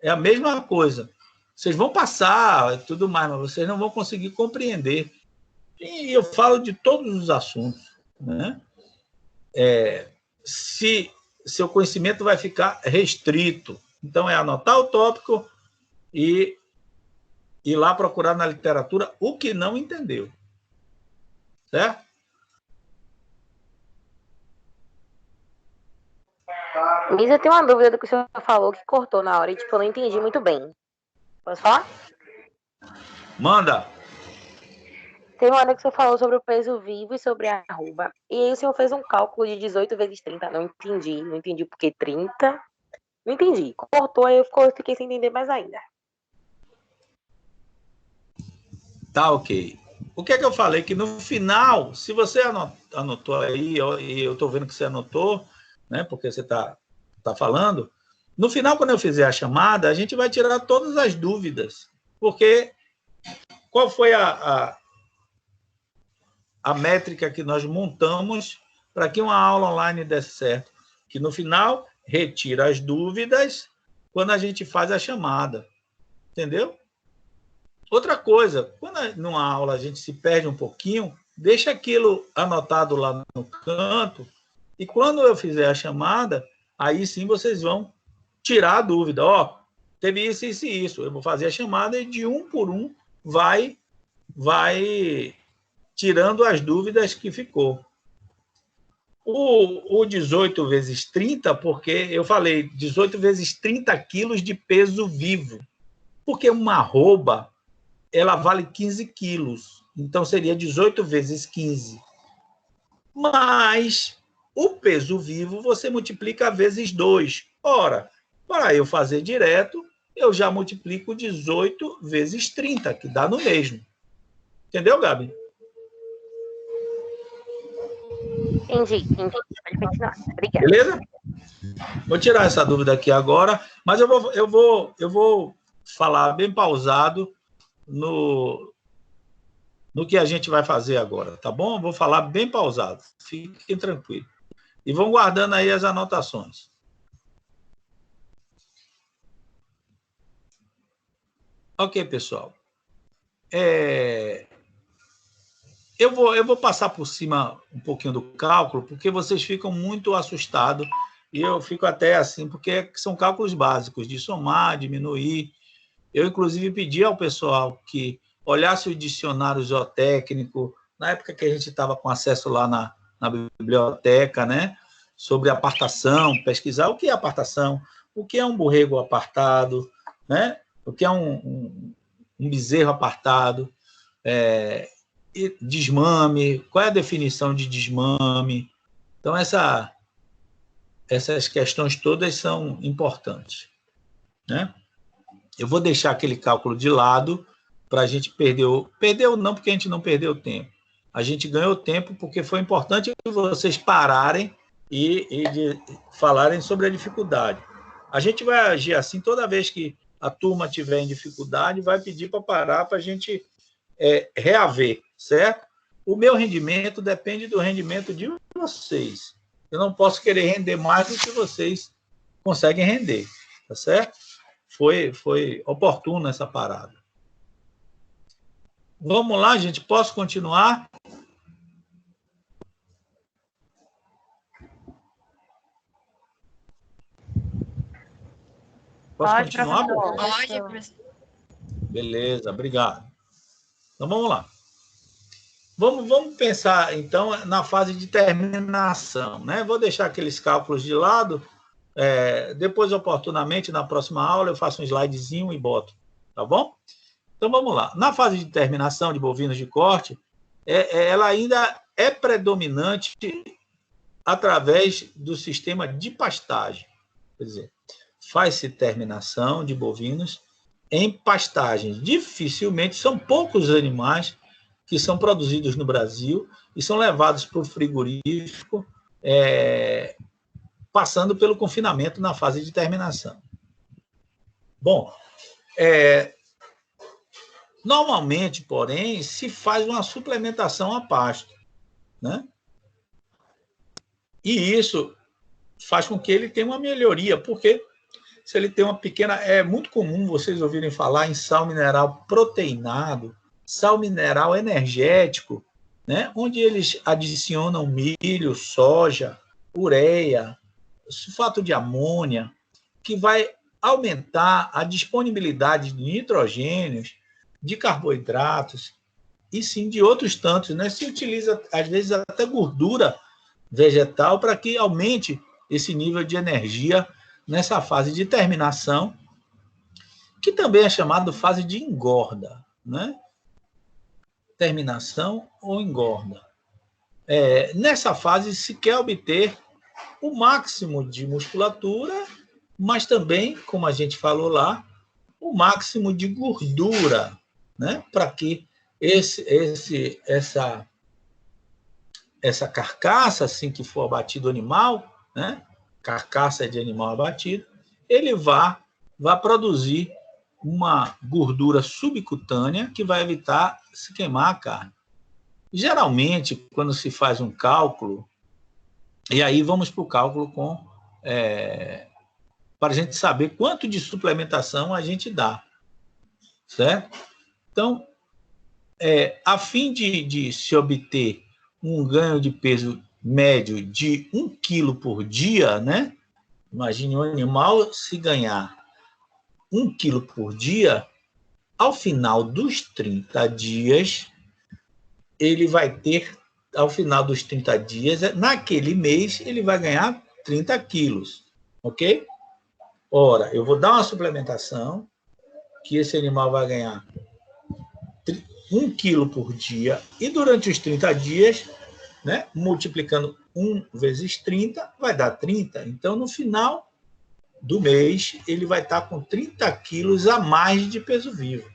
É a mesma coisa. Vocês vão passar e tudo mais, mas vocês não vão conseguir compreender. E eu falo de todos os assuntos, né? se seu conhecimento vai ficar restrito. Então, é anotar o tópico e ir lá procurar na literatura o que não entendeu. Certo? Miss, eu tenho uma dúvida do que o senhor falou que cortou na hora e tipo, eu não entendi muito bem. Posso falar? Manda. Tem uma hora que o senhor falou sobre o peso vivo e sobre a arroba. E aí o senhor fez um cálculo de 18 vezes 30. Não entendi. Não entendi por que 30. Não entendi. Cortou, aí eu fiquei sem entender mais ainda. Tá, ok. O que é que eu falei? Que no final, se você anotou aí, e eu estou vendo que você anotou, né, porque você está falando, no final, quando eu fizer a chamada, a gente vai tirar todas as dúvidas. Porque qual foi a métrica que nós montamos para que uma aula online desse certo? Que no final, retira as dúvidas quando a gente faz a chamada. Entendeu? Outra coisa, quando numa aula a gente se perde um pouquinho, deixa aquilo anotado lá no canto, e quando eu fizer a chamada, aí sim vocês vão tirar a dúvida. Ó, teve isso, isso e isso. Eu vou fazer a chamada e de um por um vai tirando as dúvidas que ficou. O 18 vezes 30, porque eu falei 18 vezes 30 quilos de peso vivo. Porque uma arroba, ela vale 15 quilos. Então, seria 18 vezes 15. Mas o peso vivo, você multiplica vezes 2. Ora, para eu fazer direto, eu já multiplico 18 vezes 30, que dá no mesmo. Entendeu, Gabi? Entendi. Pode continuar. Obrigada. Beleza? Vou tirar essa dúvida aqui agora, mas eu vou falar bem pausado no que a gente vai fazer agora, tá bom? Vou falar bem pausado. Fiquem tranquilos. E vão guardando aí as anotações. Ok, pessoal. Eu vou passar por cima um pouquinho do cálculo, porque vocês ficam muito assustados, e eu fico até assim, porque são cálculos básicos, de somar, diminuir. Eu, inclusive, pedi ao pessoal que olhasse o dicionário zootécnico, na época que a gente estava com acesso lá na biblioteca, né? Sobre apartação, pesquisar o que é apartação, o que é um borrego apartado, né? O que é um bezerro apartado, e desmame, qual é a definição de desmame. Então, essas questões todas são importantes, né? Eu vou deixar aquele cálculo de lado para a gente perdeu não porque a gente não perdeu tempo. A gente ganhou tempo porque foi importante vocês pararem e falarem sobre a dificuldade. A gente vai agir assim toda vez que a turma tiver em dificuldade, vai pedir para parar para a gente reaver, certo? O meu rendimento depende do rendimento de vocês. Eu não posso querer render mais do que vocês conseguem render, tá certo? Foi oportuno essa parada. Vamos lá, gente. Posso continuar? Posso continuar? Pode, professor. Beleza, obrigado. Então, vamos lá. Vamos pensar, então, na fase de terminação, né? Vou deixar aqueles cálculos de lado. Depois, oportunamente, na próxima aula, eu faço um slidezinho e boto, tá bom? Então, vamos lá. Na fase de terminação de bovinos de corte, ela ainda é predominante através do sistema de pastagem. Quer dizer, faz-se terminação de bovinos em pastagens. Dificilmente, são poucos animais que são produzidos no Brasil e são levados para o frigorífico, passando pelo confinamento na fase de terminação. Bom, normalmente, porém, se faz uma suplementação a pasto, né? E isso faz com que ele tenha uma melhoria, porque se ele tem uma pequena... É muito comum vocês ouvirem falar em sal mineral proteinado, sal mineral energético, né? Onde eles adicionam milho, soja, ureia, sulfato de amônia, que vai aumentar a disponibilidade de nitrogênios, de carboidratos e sim de outros tantos, né? Se utiliza, às vezes, até gordura vegetal para que aumente esse nível de energia nessa fase de terminação, que também é chamado fase de engorda, né? Terminação ou engorda. Nessa fase se quer obter o máximo de musculatura, mas também, como a gente falou lá, o máximo de gordura, né? Para que essa carcaça, assim que for abatido o animal, né? Carcaça de animal abatido, ele vá produzir uma gordura subcutânea que vai evitar se queimar a carne. Geralmente, quando se faz um cálculo, e aí vamos para o cálculo para a gente saber quanto de suplementação a gente dá, certo? Então, a fim de se obter um ganho de peso médio de 1 quilo por dia, né? Imagine um animal se ganhar 1 quilo por dia, ao final dos 30 dias, ele vai ter, ao final dos 30 dias, naquele mês, ele vai ganhar 30 quilos, ok? Ora, eu vou dar uma suplementação, que esse animal vai ganhar 1 quilo por dia, e durante os 30 dias, né, multiplicando 1 vezes 30, vai dar 30. Então, no final do mês, ele vai estar com 30 quilos a mais de peso vivo.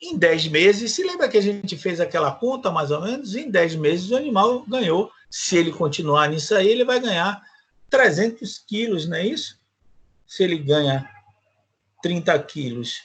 Em 10 meses, se lembra que a gente fez aquela conta, mais ou menos? Em 10 meses, o animal ganhou, se ele continuar nisso aí, ele vai ganhar 300 quilos, não é isso? Se ele ganha 30 quilos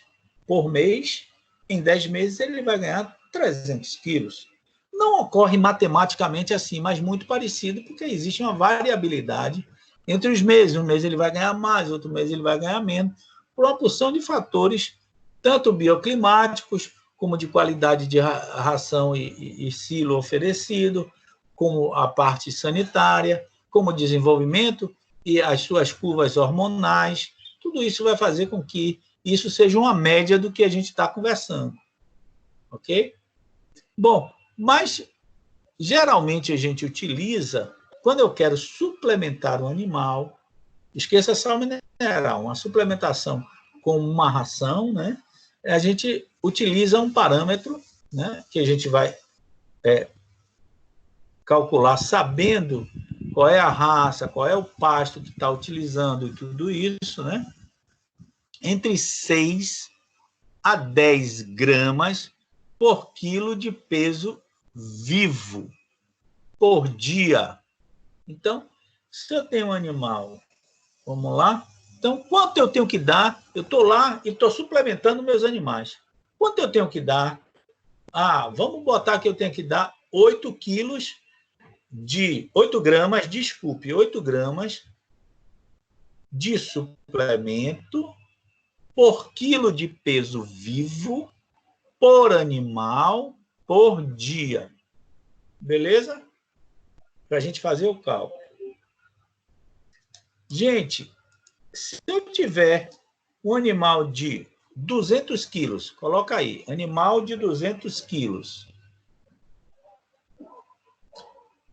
por mês, em 10 meses ele vai ganhar 300 quilos. Não ocorre matematicamente assim, mas muito parecido, porque existe uma variabilidade entre os meses. Um mês ele vai ganhar mais, outro mês ele vai ganhar menos, por uma porção de fatores, tanto bioclimáticos, como de qualidade de ração e silo oferecido, como a parte sanitária, como o desenvolvimento e as suas curvas hormonais. Tudo isso vai fazer com que isso seja uma média do que a gente está conversando. Ok? Bom, mas geralmente a gente utiliza, quando eu quero suplementar um animal, esqueça sal mineral, uma suplementação com uma ração, né? A gente utiliza um parâmetro, né, que a gente vai calcular sabendo qual é a raça, qual é o pasto que está utilizando e tudo isso, né? Entre 6 a 10 gramas por quilo de peso vivo por dia. Então, se eu tenho um animal, vamos lá, então quanto eu tenho que dar? Eu estou lá e estou suplementando meus animais. Quanto eu tenho que dar? Vamos botar que eu tenho que dar 8 gramas de suplemento por quilo de peso vivo por animal por dia. Beleza? Para a gente fazer o cálculo. Gente, se eu tiver um animal de 200 quilos, coloca aí, animal de 200 quilos,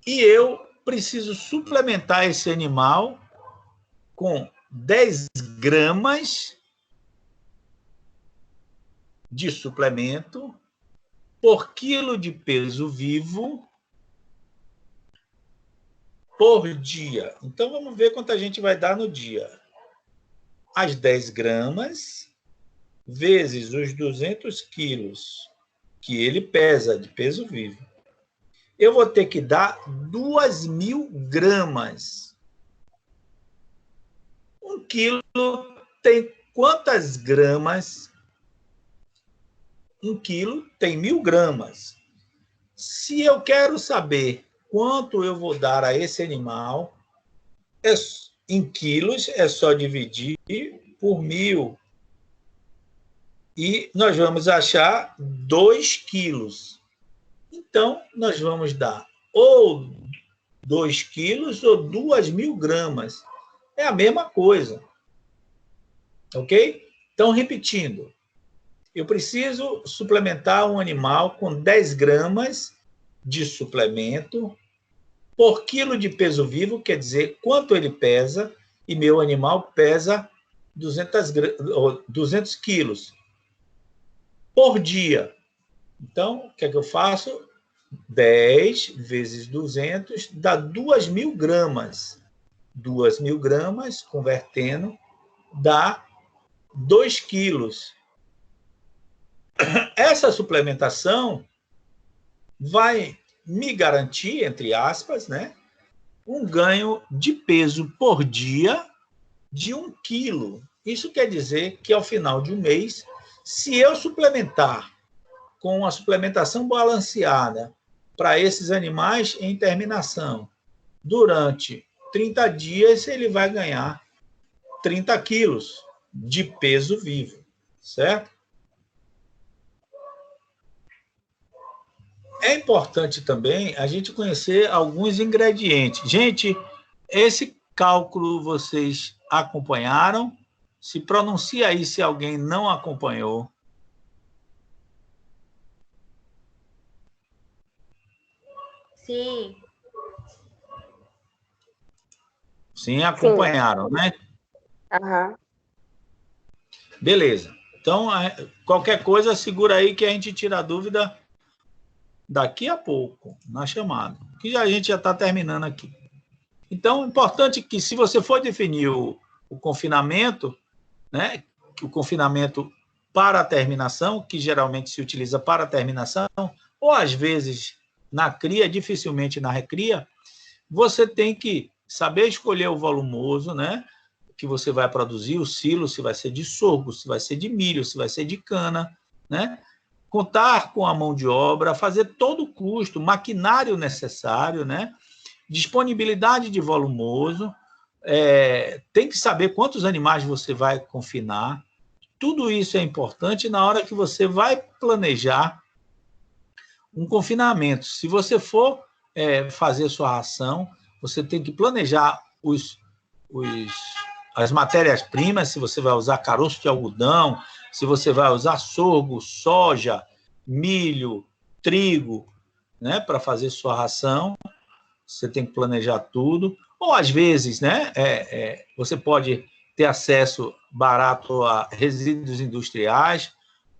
e eu preciso suplementar esse animal com 10 gramas de suplemento por quilo de peso vivo por dia. Então, vamos ver quanto a gente vai dar no dia. As 10 gramas vezes os 200 quilos que ele pesa de peso vivo. Eu vou ter que dar 2.000 gramas. 1 quilo tem quantas gramas? 1 quilo tem 1.000 gramas. Se eu quero saber quanto eu vou dar a esse animal, em quilos, é só dividir por 1.000. E nós vamos achar 2 quilos. Então, nós vamos dar ou 2 quilos ou 2.000 gramas. É a mesma coisa. Ok? Então, repetindo. Eu preciso suplementar um animal com 10 gramas de suplemento por quilo de peso vivo, quer dizer, quanto ele pesa, e meu animal pesa 200 quilos por dia. Então, o que é que eu faço? 10 vezes 200 dá 2.000 gramas. 2.000 gramas, convertendo, dá 2 quilos. Essa suplementação vai me garantir, entre aspas, né, um ganho de peso por dia de 1 quilo. Isso quer dizer que, ao final de um mês, se eu suplementar com a suplementação balanceada para esses animais em terminação, durante 30 dias, ele vai ganhar 30 quilos de peso vivo, certo? É importante também a gente conhecer alguns ingredientes. Gente, esse cálculo vocês acompanharam? Se pronuncia aí se alguém não acompanhou. Sim. Sim, acompanharam, né? Aham. Beleza. Então, qualquer coisa, segura aí que a gente tira a dúvida daqui a pouco, na chamada. Que a gente já está terminando aqui. Então, é importante que, se você for definir o confinamento, né, o confinamento para a terminação, que geralmente se utiliza para a terminação, ou às vezes na cria, dificilmente na recria, você tem que saber escolher o volumoso, né, que você vai produzir, o silo, se vai ser de sorgo, se vai ser de milho, se vai ser de cana, né? Contar com a mão de obra, fazer todo o custo, maquinário necessário, né? Disponibilidade de volumoso, tem que saber quantos animais você vai confinar. Tudo isso é importante na hora que você vai planejar um confinamento. Se você for fazer sua ração, você tem que planejar as matérias-primas, se você vai usar caroço de algodão, se você vai usar sorgo, soja, milho, trigo, né, para fazer sua ração, você tem que planejar tudo. Ou, às vezes, né, você pode ter acesso barato a resíduos industriais,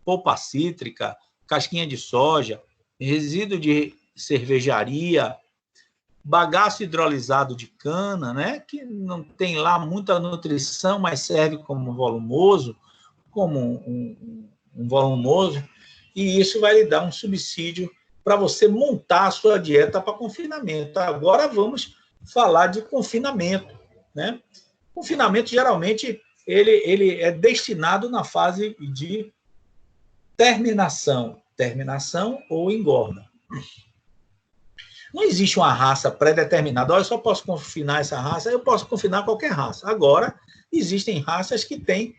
polpa cítrica, casquinha de soja, resíduo de cervejaria, bagaço hidrolisado de cana, né, que não tem lá muita nutrição, mas serve como volumoso, como um volumoso, e isso vai lhe dar um subsídio para você montar a sua dieta para confinamento. Agora vamos falar de confinamento, né? Confinamento, geralmente, ele é destinado na fase de terminação ou engorda. Não existe uma raça pré-determinada. Olha, eu só posso confinar essa raça, eu posso confinar qualquer raça. Agora, existem raças que têm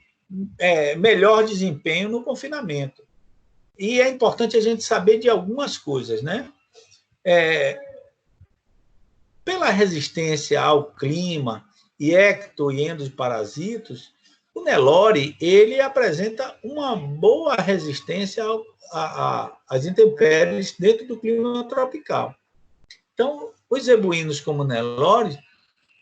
melhor desempenho no confinamento. E é importante a gente saber de algumas coisas, né? Pela resistência ao clima e ecto e endoparasitos, o Nelore, ele apresenta uma boa resistência às intempéries dentro do clima tropical. Então, os zebuínos como o Nelore,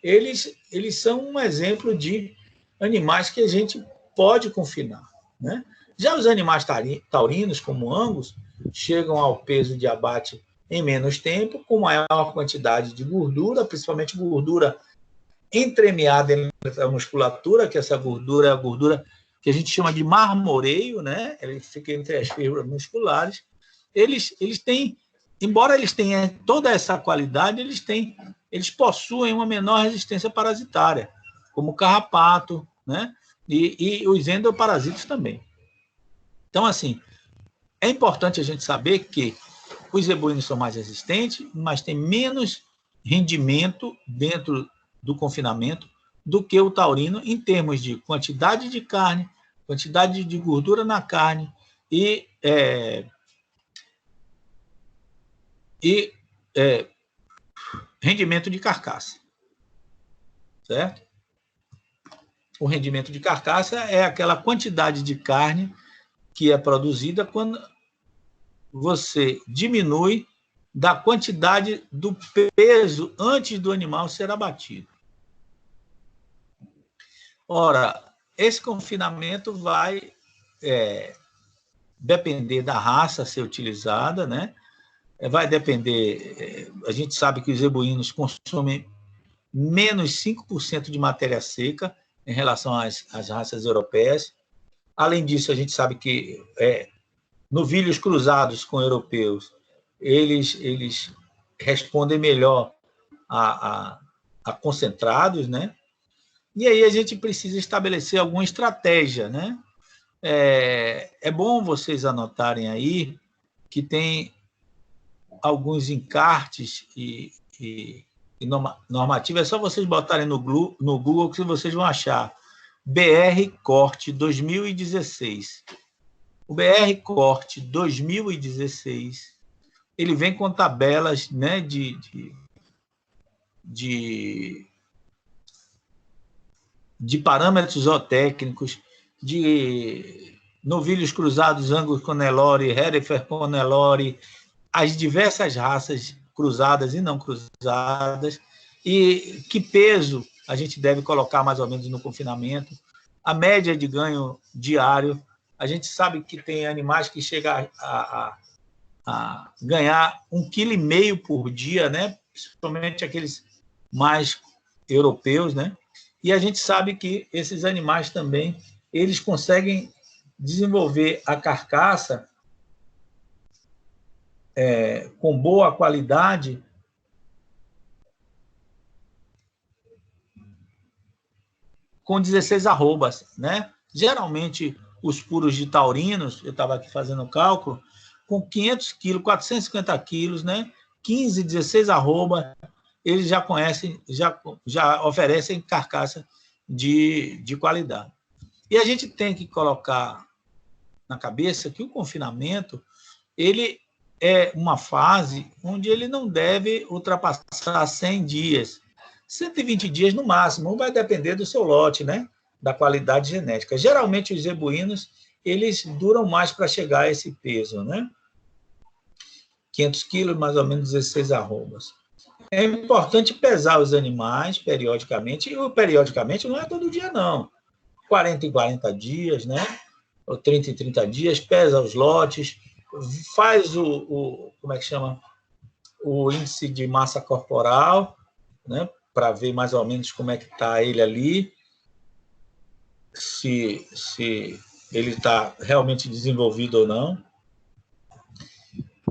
eles são um exemplo de animais que a gente pode confinar, né? Já os animais taurinos, como Angus, chegam ao peso de abate em menos tempo, com maior quantidade de gordura, principalmente gordura entremeada entre a musculatura, que essa gordura é a gordura que a gente chama de marmoreio, né? Ele fica entre as fibras musculares. Eles têm, embora eles tenham toda essa qualidade, eles possuem uma menor resistência parasitária, como o carrapato, né? E os endoparasitos também. Então, assim, é importante a gente saber que os zebuínos são mais resistentes, mas têm menos rendimento dentro do confinamento do que o taurino em termos de quantidade de carne, quantidade de gordura na carne e rendimento de carcaça, certo? O rendimento de carcaça é aquela quantidade de carne que é produzida quando você diminui da quantidade do peso antes do animal ser abatido. Ora, esse confinamento vai depender da raça a ser utilizada, né? Vai depender... A gente sabe que os zebuínos consomem menos 5% de matéria seca em relação às raças europeias. Além disso, a gente sabe que novilhos cruzados com europeus, eles respondem melhor a concentrados, né? E aí a gente precisa estabelecer alguma estratégia, né? É bom vocês anotarem aí que tem alguns encartes e normativa, é só vocês botarem no Google que vocês vão achar. BR Corte 2016. O BR Corte 2016, ele vem com tabelas, né, de parâmetros zootécnicos, de novilhos cruzados Angus com Nelore, Hereford com Nelore, as diversas raças cruzadas e não cruzadas, e que peso a gente deve colocar mais ou menos no confinamento, a média de ganho diário. A gente sabe que tem animais que chegam a ganhar 1,5 kg por dia, né? Principalmente aqueles mais europeus, né? E a gente sabe que esses animais também, eles conseguem desenvolver a carcaça com boa qualidade com 16 arrobas, né? Geralmente, os puros de taurinos, eu estava aqui fazendo o cálculo, com 500 quilos, 450 quilos, né? 15, 16 arrobas, eles já conhecem, já oferecem carcaça de qualidade. E a gente tem que colocar na cabeça que o confinamento, ele é uma fase onde ele não deve ultrapassar 100 dias. 120 dias no máximo, vai depender do seu lote, né? Da qualidade genética. Geralmente, os zebuínos, eles duram mais para chegar a esse peso, né? 500 quilos, mais ou menos 16 arrobas. É importante pesar os animais periodicamente, e periodicamente não é todo dia, não. 40 em 40 dias, né? Ou 30 em 30 dias, pesa os lotes, faz como é que chama? O índice de massa corporal, né? Para ver mais ou menos como é que está ele ali, se ele está realmente desenvolvido ou não.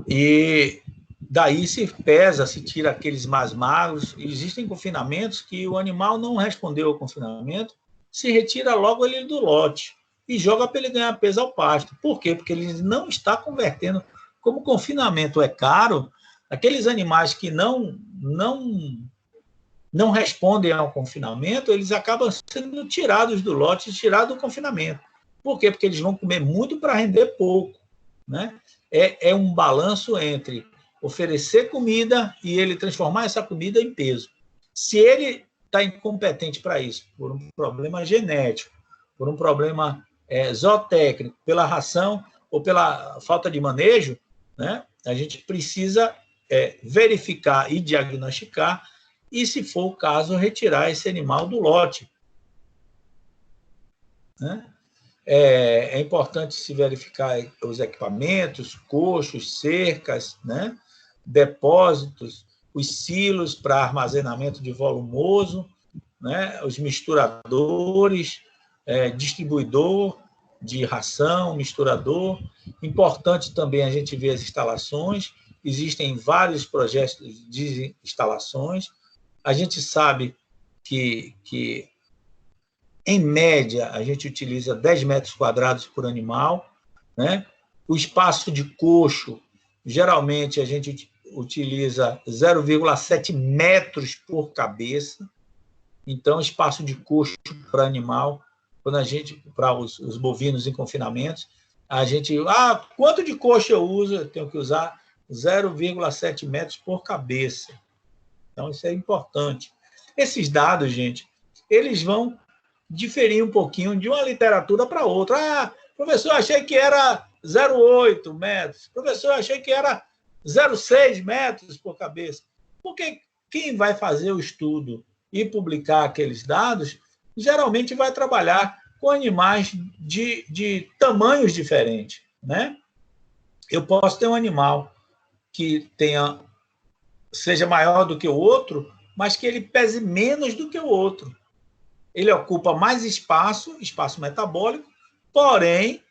E daí se pesa, se tira aqueles mais magros. Existem confinamentos que o animal não respondeu ao confinamento, se retira logo ele do lote e joga para ele ganhar peso ao pasto. Por quê? Porque ele não está convertendo. Como o confinamento é caro, aqueles animais que não respondem ao confinamento, eles acabam sendo tirados do lote, tirados do confinamento. Por quê? Porque eles vão comer muito para render pouco, né? É um balanço entre oferecer comida e ele transformar essa comida em peso. Se ele está incompetente para isso, por um problema genético, por um problema zootécnico, pela ração ou pela falta de manejo, né, a gente precisa verificar e diagnosticar e, se for o caso, retirar esse animal do lote, né? É importante se verificar os equipamentos, coxos, cercas, né? Depósitos, os silos para armazenamento de volumoso, né? Os misturadores, distribuidor de ração, misturador. Importante também a gente ver as instalações. Existem vários projetos de instalações. A gente sabe que em média, a gente utiliza 10 metros quadrados por animal, né? O espaço de coxo, geralmente, a gente utiliza 0,7 metros por cabeça. Então, espaço de coxo para animal, quando a gente, para os bovinos em confinamento, a gente... quanto de coxo eu uso? Eu tenho que usar 0,7 metros por cabeça. Então, isso é importante. Esses dados, gente, eles vão diferir um pouquinho de uma literatura para outra. Ah, professor, achei que era 0,8 metros. Professor, achei que era 0,6 metros por cabeça. Porque quem vai fazer o estudo e publicar aqueles dados, geralmente vai trabalhar com animais de tamanhos diferentes, né? Eu posso ter um animal que seja maior do que o outro, mas que ele pese menos do que o outro. Ele ocupa mais espaço metabólico, porém,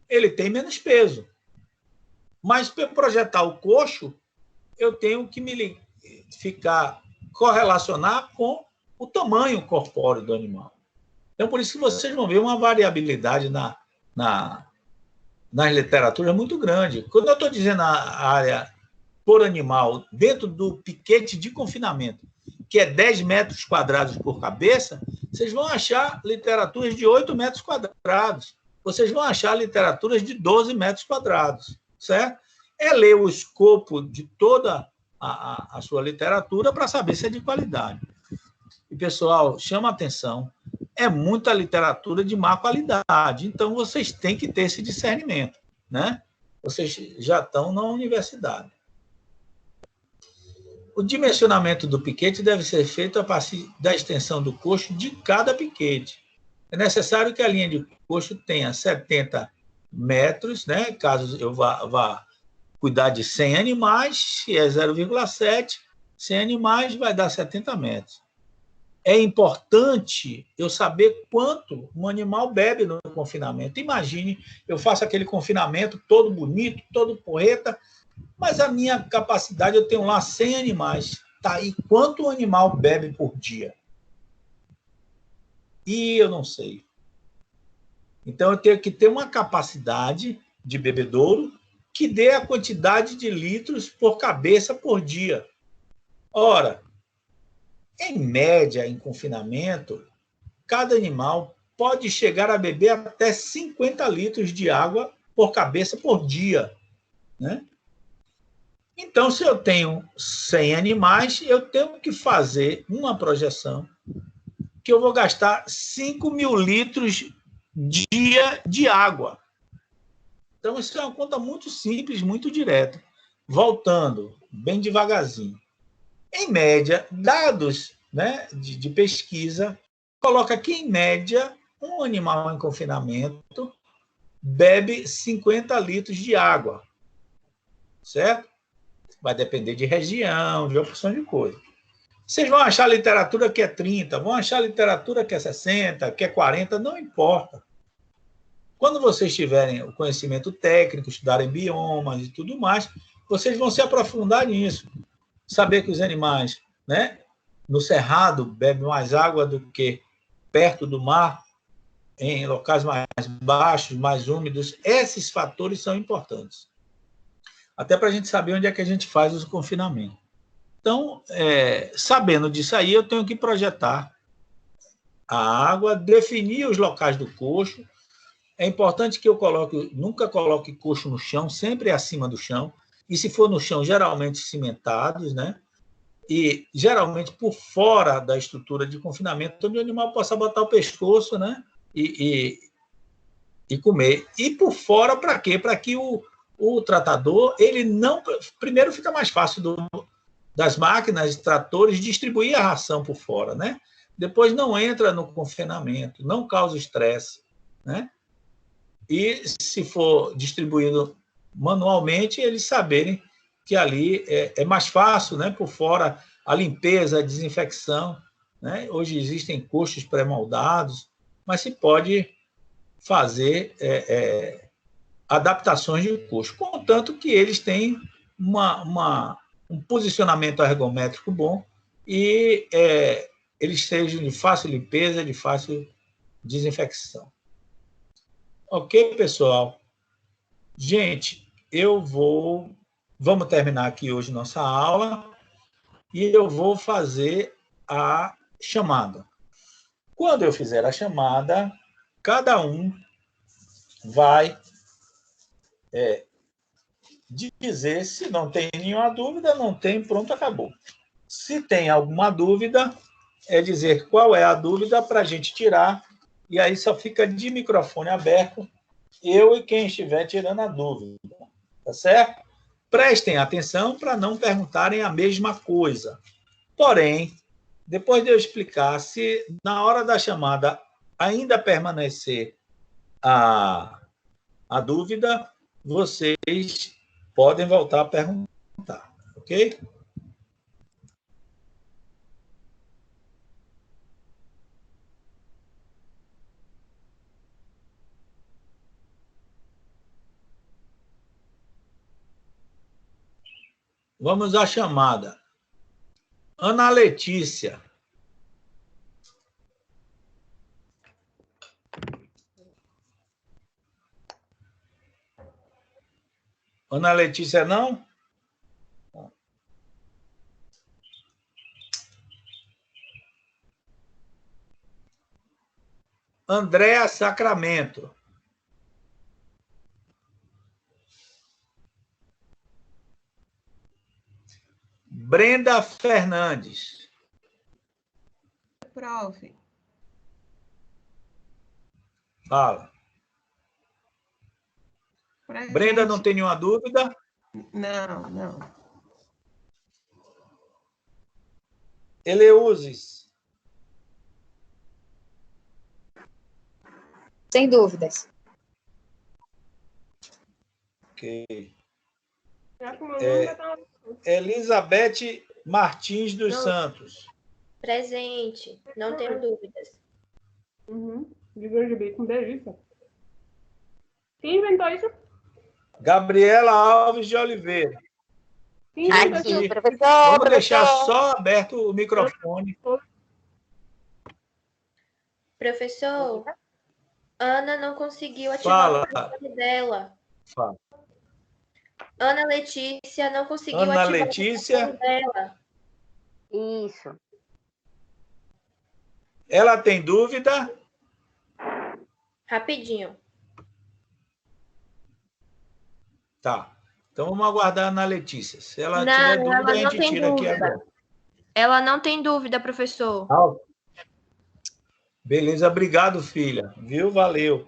ele tem menos peso. Mas para projetar o coxo, eu tenho que correlacionar com o tamanho corpóreo do animal. Então, por isso que vocês vão ver uma variabilidade nas literaturas muito grande. Quando eu estou dizendo a área por animal dentro do piquete de confinamento, que é 10 metros quadrados por cabeça, vocês vão achar literaturas de 8 metros quadrados. Vocês vão achar literaturas de 12 metros quadrados, certo? É ler o escopo de toda a sua literatura para saber se é de qualidade. E, pessoal, chama a atenção, é muita literatura de má qualidade, então vocês têm que ter esse discernimento, né? Vocês já estão na universidade. O dimensionamento do piquete deve ser feito a partir da extensão do coxo de cada piquete. É necessário que a linha de coxo tenha 70 metros, né? Caso eu vá cuidar de 100 animais, se é 0,7, 100 animais vai dar 70 metros. É importante eu saber quanto um animal bebe no confinamento. Imagine, eu faço aquele confinamento todo bonito, todo porreta, mas a minha capacidade, eu tenho lá 100 animais. Tá aí quanto o animal bebe por dia? E eu não sei. Então, eu tenho que ter uma capacidade de bebedouro que dê a quantidade de litros por cabeça por dia. Ora, em média, em confinamento, cada animal pode chegar a beber até 50 litros de água por cabeça por dia, né? Então, se eu tenho 100 animais, eu tenho que fazer uma projeção que eu vou gastar 5.000 litros dia de água. Então, isso é uma conta muito simples, muito direta. Voltando, bem devagarzinho. Em média, dados, né, de pesquisa, coloca que, em média, um animal em confinamento bebe 50 litros de água, certo? Vai depender de região, de uma porção de coisa. Vocês vão achar literatura que é 30, vão achar literatura que é 60, que é 40, não importa. Quando vocês tiverem o conhecimento técnico, estudarem biomas e tudo mais, vocês vão se aprofundar nisso. Saber que os animais, né, no cerrado bebem mais água do que perto do mar, em locais mais baixos, mais úmidos. Esses fatores são importantes. Até para a gente saber onde é que a gente faz o confinamento. Então, sabendo disso aí, eu tenho que projetar a água, definir os locais do coxo. É importante que eu nunca coloque coxo no chão, sempre acima do chão. E se for no chão, geralmente cimentados, né? E geralmente por fora da estrutura de confinamento, onde o animal possa botar o pescoço, né? E comer. E por fora, para quê? Para que o tratador, ele não... Primeiro, fica mais fácil das máquinas, tratores, distribuir a ração por fora, né? Depois não entra no confinamento, não causa estresse, né? E se for distribuído manualmente, eles saberem que ali é mais fácil, né? Por fora, a limpeza, a desinfecção, né? Hoje existem coxos pré-moldados, mas se pode fazer adaptações de coxo, contanto que eles têm um posicionamento ergométrico bom e eles sejam de fácil limpeza, de fácil desinfecção. Ok, pessoal? Gente, vamos terminar aqui hoje nossa aula e eu vou fazer a chamada. Quando eu fizer a chamada, cada um vai dizer se não tem nenhuma dúvida, não tem, pronto, acabou. Se tem alguma dúvida, é dizer qual é a dúvida para a gente tirar, e aí só fica de microfone aberto, eu e quem estiver tirando a dúvida, tá certo? Prestem atenção para não perguntarem a mesma coisa. Porém, depois de eu explicar, se na hora da chamada ainda permanecer a dúvida, vocês podem voltar a perguntar, ok? Vamos à chamada. Ana Letícia. Ana Letícia, não? Andréa Sacramento. Brenda Fernandes. Prof. Fala. Brenda, não tem nenhuma dúvida? Não. Eleuses. Sem dúvidas. Ok. Elizabeth Martins dos Santos. Presente. Não tenho dúvidas. De grande bico, delícia. Quem inventou isso? Gabriela Alves de Oliveira. Quem inventou Aqui, isso? professor. Vamos deixar só aberto o microfone. Professor, Ana não conseguiu ativar o Fala. microfone dela. Fala. Ana Letícia não conseguiu Ana ativar Letícia. o microfone dela. Isso. Ela tem dúvida? Rapidinho. Tá. Então vamos aguardar a Ana Letícia. Se ela Não, tiver dúvida, ela a não gente tem tira aqui dúvida. agora. Ela não tem dúvida, professor. Beleza, obrigado, filha. Viu? Valeu.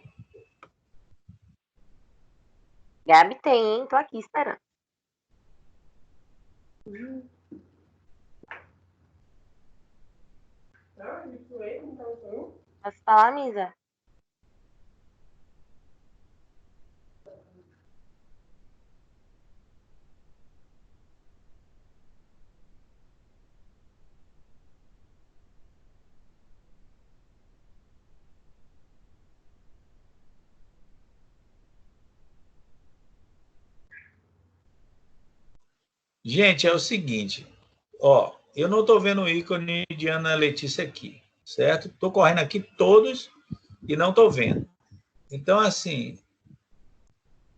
Gabi tem, hein? Tô aqui esperando. Posso falar, Misa? Gente, é o seguinte. Ó, eu não estou vendo o ícone de Ana Letícia aqui, certo? Estou correndo aqui todos e não estou vendo. Então, assim,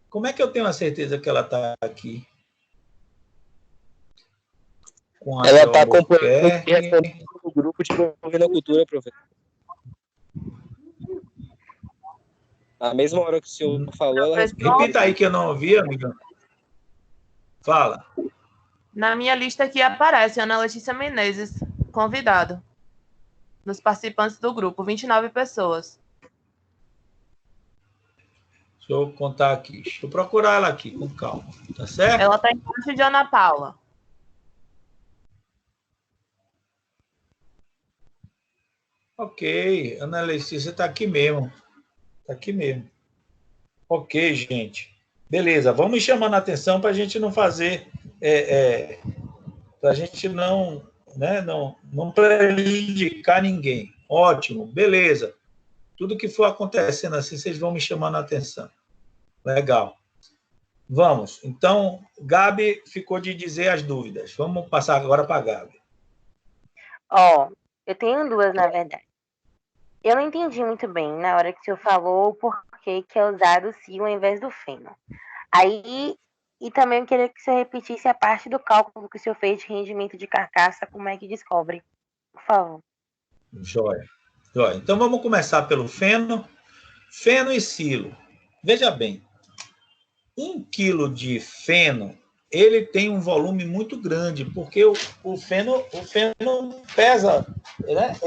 como é que eu tenho a certeza que ela está aqui? Com a Ela está Albuquerque. acompanhando e respondendo o grupo de Promovendo a Cultura, professor. Na mesma hora que o senhor falou, ela respondeu. Repita aí que eu não ouvi, amiga. Fala. Na minha lista aqui aparece Ana Letícia Menezes, convidado. Dos participantes do grupo, 29 pessoas. Deixa eu contar aqui. Deixa eu procurar ela aqui, com calma. Tá certo? Ela está embaixo de Ana Paula. Ok. Ana Letícia está aqui mesmo. Está aqui mesmo. Ok, gente. Beleza. Vamos chamando a atenção para a gente não fazer... para a gente não prejudicar ninguém. Ótimo. Beleza. Tudo que for acontecendo assim, vocês vão me chamando a atenção. Legal. Vamos. Então, Gabi ficou de dizer as dúvidas. Vamos passar agora para a Gabi. Ó, eu tenho duas, na verdade. Eu não entendi muito bem na hora que o senhor falou por que é usado o sil ao invés do feno. Aí, e também eu queria que o senhor repetisse a parte do cálculo que o senhor fez de rendimento de carcaça, como é que descobre, por favor. Jóia. Jóia. Então, vamos começar pelo feno. Feno e silo. Veja bem, 1 quilo de feno ele tem um volume muito grande, porque o feno pesa, né?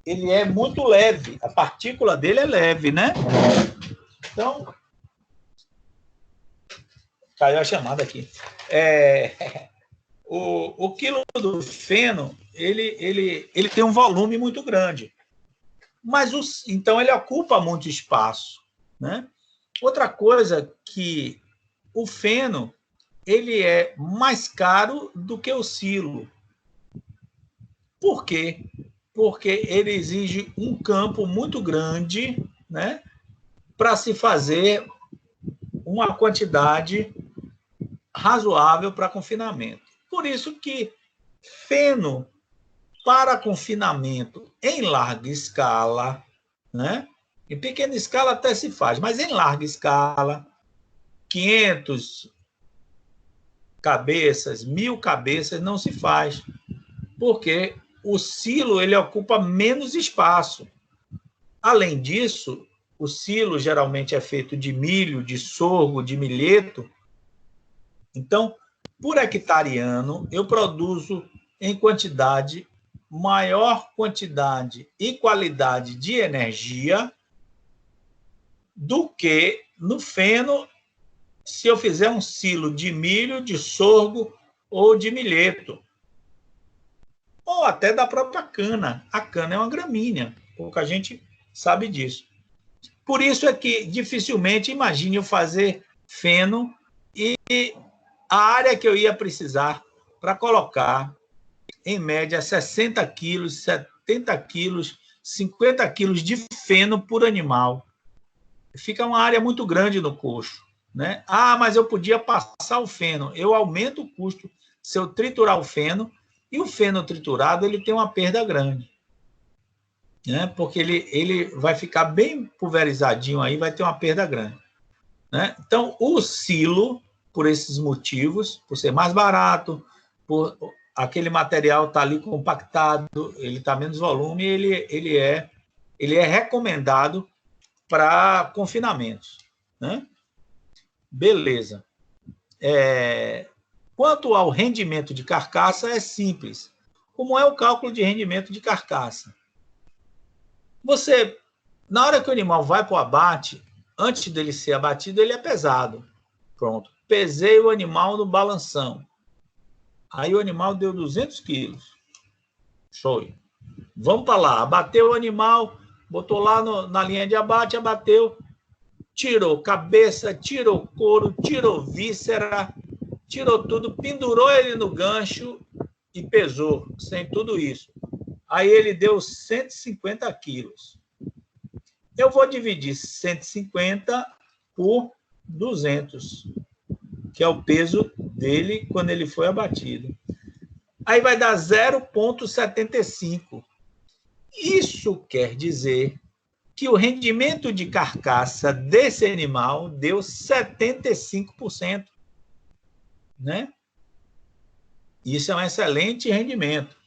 Ele é muito leve, a partícula dele é leve, né? Então, caiu a chamada aqui. O quilo do feno, ele tem um volume muito grande, mas então ele ocupa muito espaço, né? Outra coisa que o feno ele é mais caro do que o silo. Por quê? Porque ele exige um campo muito grande, né, para se fazer uma quantidade razoável para confinamento. Por isso que feno para confinamento em larga escala, né? Em pequena escala até se faz, mas em larga escala, 500 cabeças, 1000 cabeças, não se faz, porque o silo ele ocupa menos espaço. Além disso, o silo geralmente é feito de milho, de sorgo, de milheto. Então, por hectare ano, eu produzo em maior quantidade e qualidade de energia do que no feno, se eu fizer um silo de milho, de sorgo ou de milheto. Ou até da própria cana. A cana é uma gramínea, pouca gente sabe disso. Por isso é que dificilmente imagine eu fazer feno e a área que eu ia precisar para colocar, em média, 60 quilos, 70 quilos, 50 quilos de feno por animal. Fica uma área muito grande no coxo, né? Ah, mas eu podia passar o feno. Eu aumento o custo se eu triturar o feno, e o feno triturado ele tem uma perda grande, né? Porque ele vai ficar bem pulverizadinho aí, vai ter uma perda grande, né? Então, o silo, por esses motivos, por ser mais barato, por aquele material estar ali compactado, ele está menos volume, ele é recomendado para confinamentos, né? Beleza. Quanto ao rendimento de carcaça, é simples. Como é o cálculo de rendimento de carcaça? Você, na hora que o animal vai para o abate, antes dele ser abatido, ele é pesado. Pronto. Pesei o animal no balanção. Aí o animal deu 200 quilos. Show. Vamos para lá. Abateu o animal, botou lá na linha de abate, abateu, tirou cabeça, tirou couro, tirou víscera, tirou tudo, pendurou ele no gancho e pesou, sem tudo isso. Aí ele deu 150 quilos. Eu vou dividir 150 por 200, que é o peso dele quando ele foi abatido. Aí vai dar 0,75. Isso quer dizer que o rendimento de carcaça desse animal deu 75%, né? Isso é um excelente rendimento.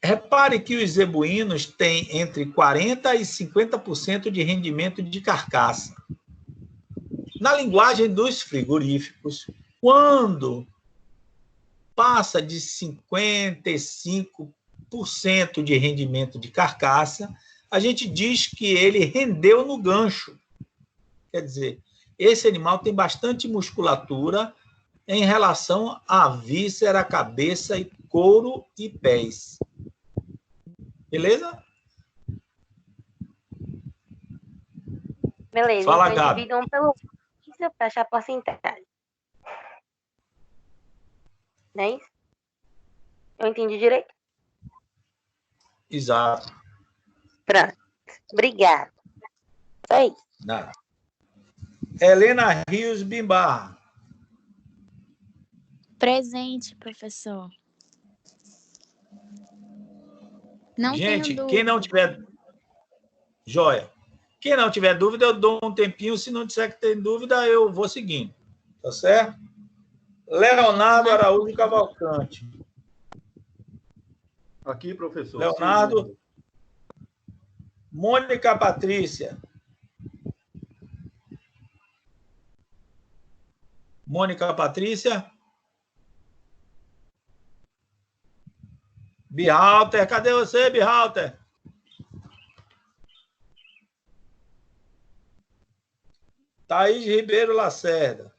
Repare que os zebuínos têm entre 40% e 50% de rendimento de carcaça. Na linguagem dos frigoríficos, quando passa de 55% de rendimento de carcaça, a gente diz que ele rendeu no gancho. Quer dizer, esse animal tem bastante musculatura em relação à víscera, cabeça, e couro e pés. Beleza? Beleza. Fala, então Gabi. dividam pelo para achar a porcentagem. Não é isso? Eu entendi direito? Exato. Pronto. Obrigada. Só isso. Nada. Helena Rios Bimbar. Presente, professor. Não Gente, tenho quem não tiver... Joia. Quem não tiver dúvida, eu dou um tempinho. Se não disser que tem dúvida, eu vou seguindo. Tá certo? Leonardo Araújo Cavalcante. Aqui, professor. Leonardo. Sim. Mônica Patrícia. Mônica Patrícia. Bihalter, cadê você, Bihalter? Thaís Ribeiro Lacerda.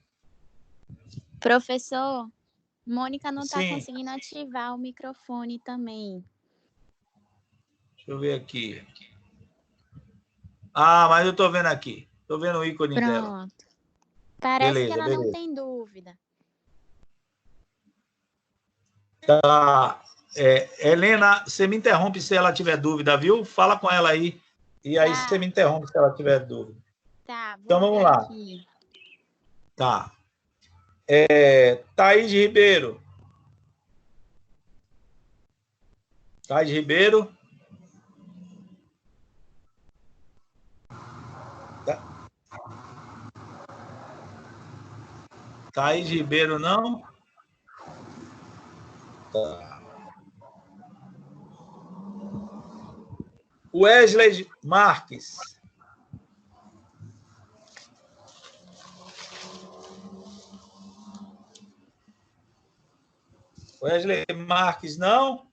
Professor, Mônica não está Sim. conseguindo ativar o microfone também. Deixa eu ver aqui. Ah, mas eu estou vendo aqui. Estou vendo o ícone dela. Pronto. Parece Beleza, que ela beleza. não tem dúvida. Tá. Helena, você me interrompe se ela tiver dúvida, viu? Fala com ela aí. E aí Tá. você me interrompe se ela tiver dúvida. Tá, Então vamos ver lá. aqui. Tá. Thaís Ribeiro. Thaís Ribeiro. Thaís Ribeiro, não? Tá. Wesley Marques. Wesley Marques, não?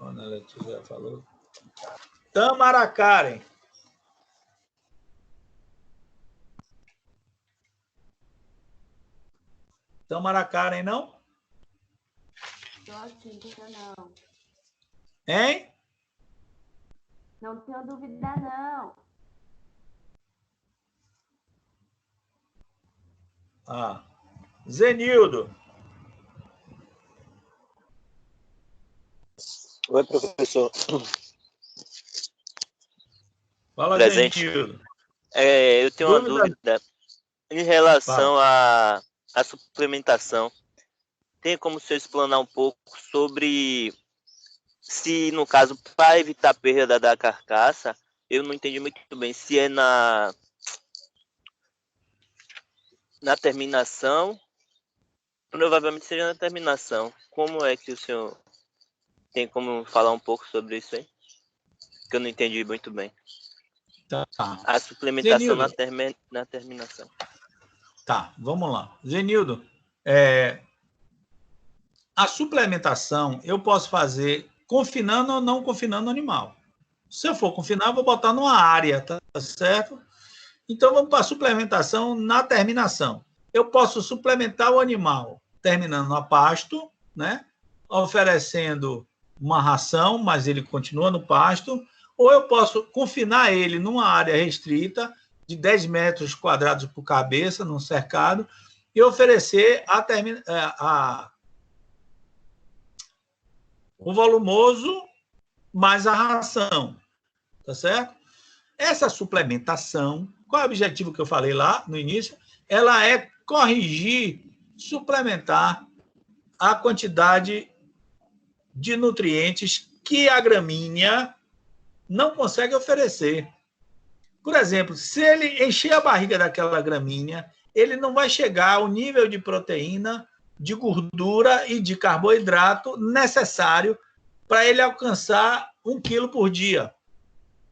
Ana Letícia já falou. Tamara Karen. Tamara Karen, não? Tô aqui, não. Hein? Não tenho dúvida, não. Ah. Zenildo. Oi, professor. Fala, Presente. Zenildo. Eu tenho uma dúvida em relação à suplementação. Tem como o senhor explanar um pouco sobre se, no caso, para evitar a perda da carcaça, eu não entendi muito bem se é na terminação, provavelmente seja na terminação. Como é que o senhor tem como falar um pouco sobre isso aí? Que eu não entendi muito bem. Tá. A suplementação Zenildo. na terminação. Tá, vamos lá. Zenildo, a suplementação eu posso fazer confinando ou não confinando o animal. Se eu for confinar, eu vou botar numa área, tá certo? Então, vamos para a suplementação na terminação. Eu posso suplementar o animal terminando a pasto, né? Oferecendo uma ração, mas ele continua no pasto, ou eu posso confinar ele numa área restrita de 10 metros quadrados por cabeça, num cercado, e oferecer o volumoso mais a ração, tá certo? Essa suplementação, qual é o objetivo que eu falei lá no início? Ela é corrigir, suplementar a quantidade de nutrientes que a gramínea não consegue oferecer. Por exemplo, se ele encher a barriga daquela gramínea, ele não vai chegar ao nível de proteína, de gordura e de carboidrato necessário para ele alcançar 1 quilo por dia.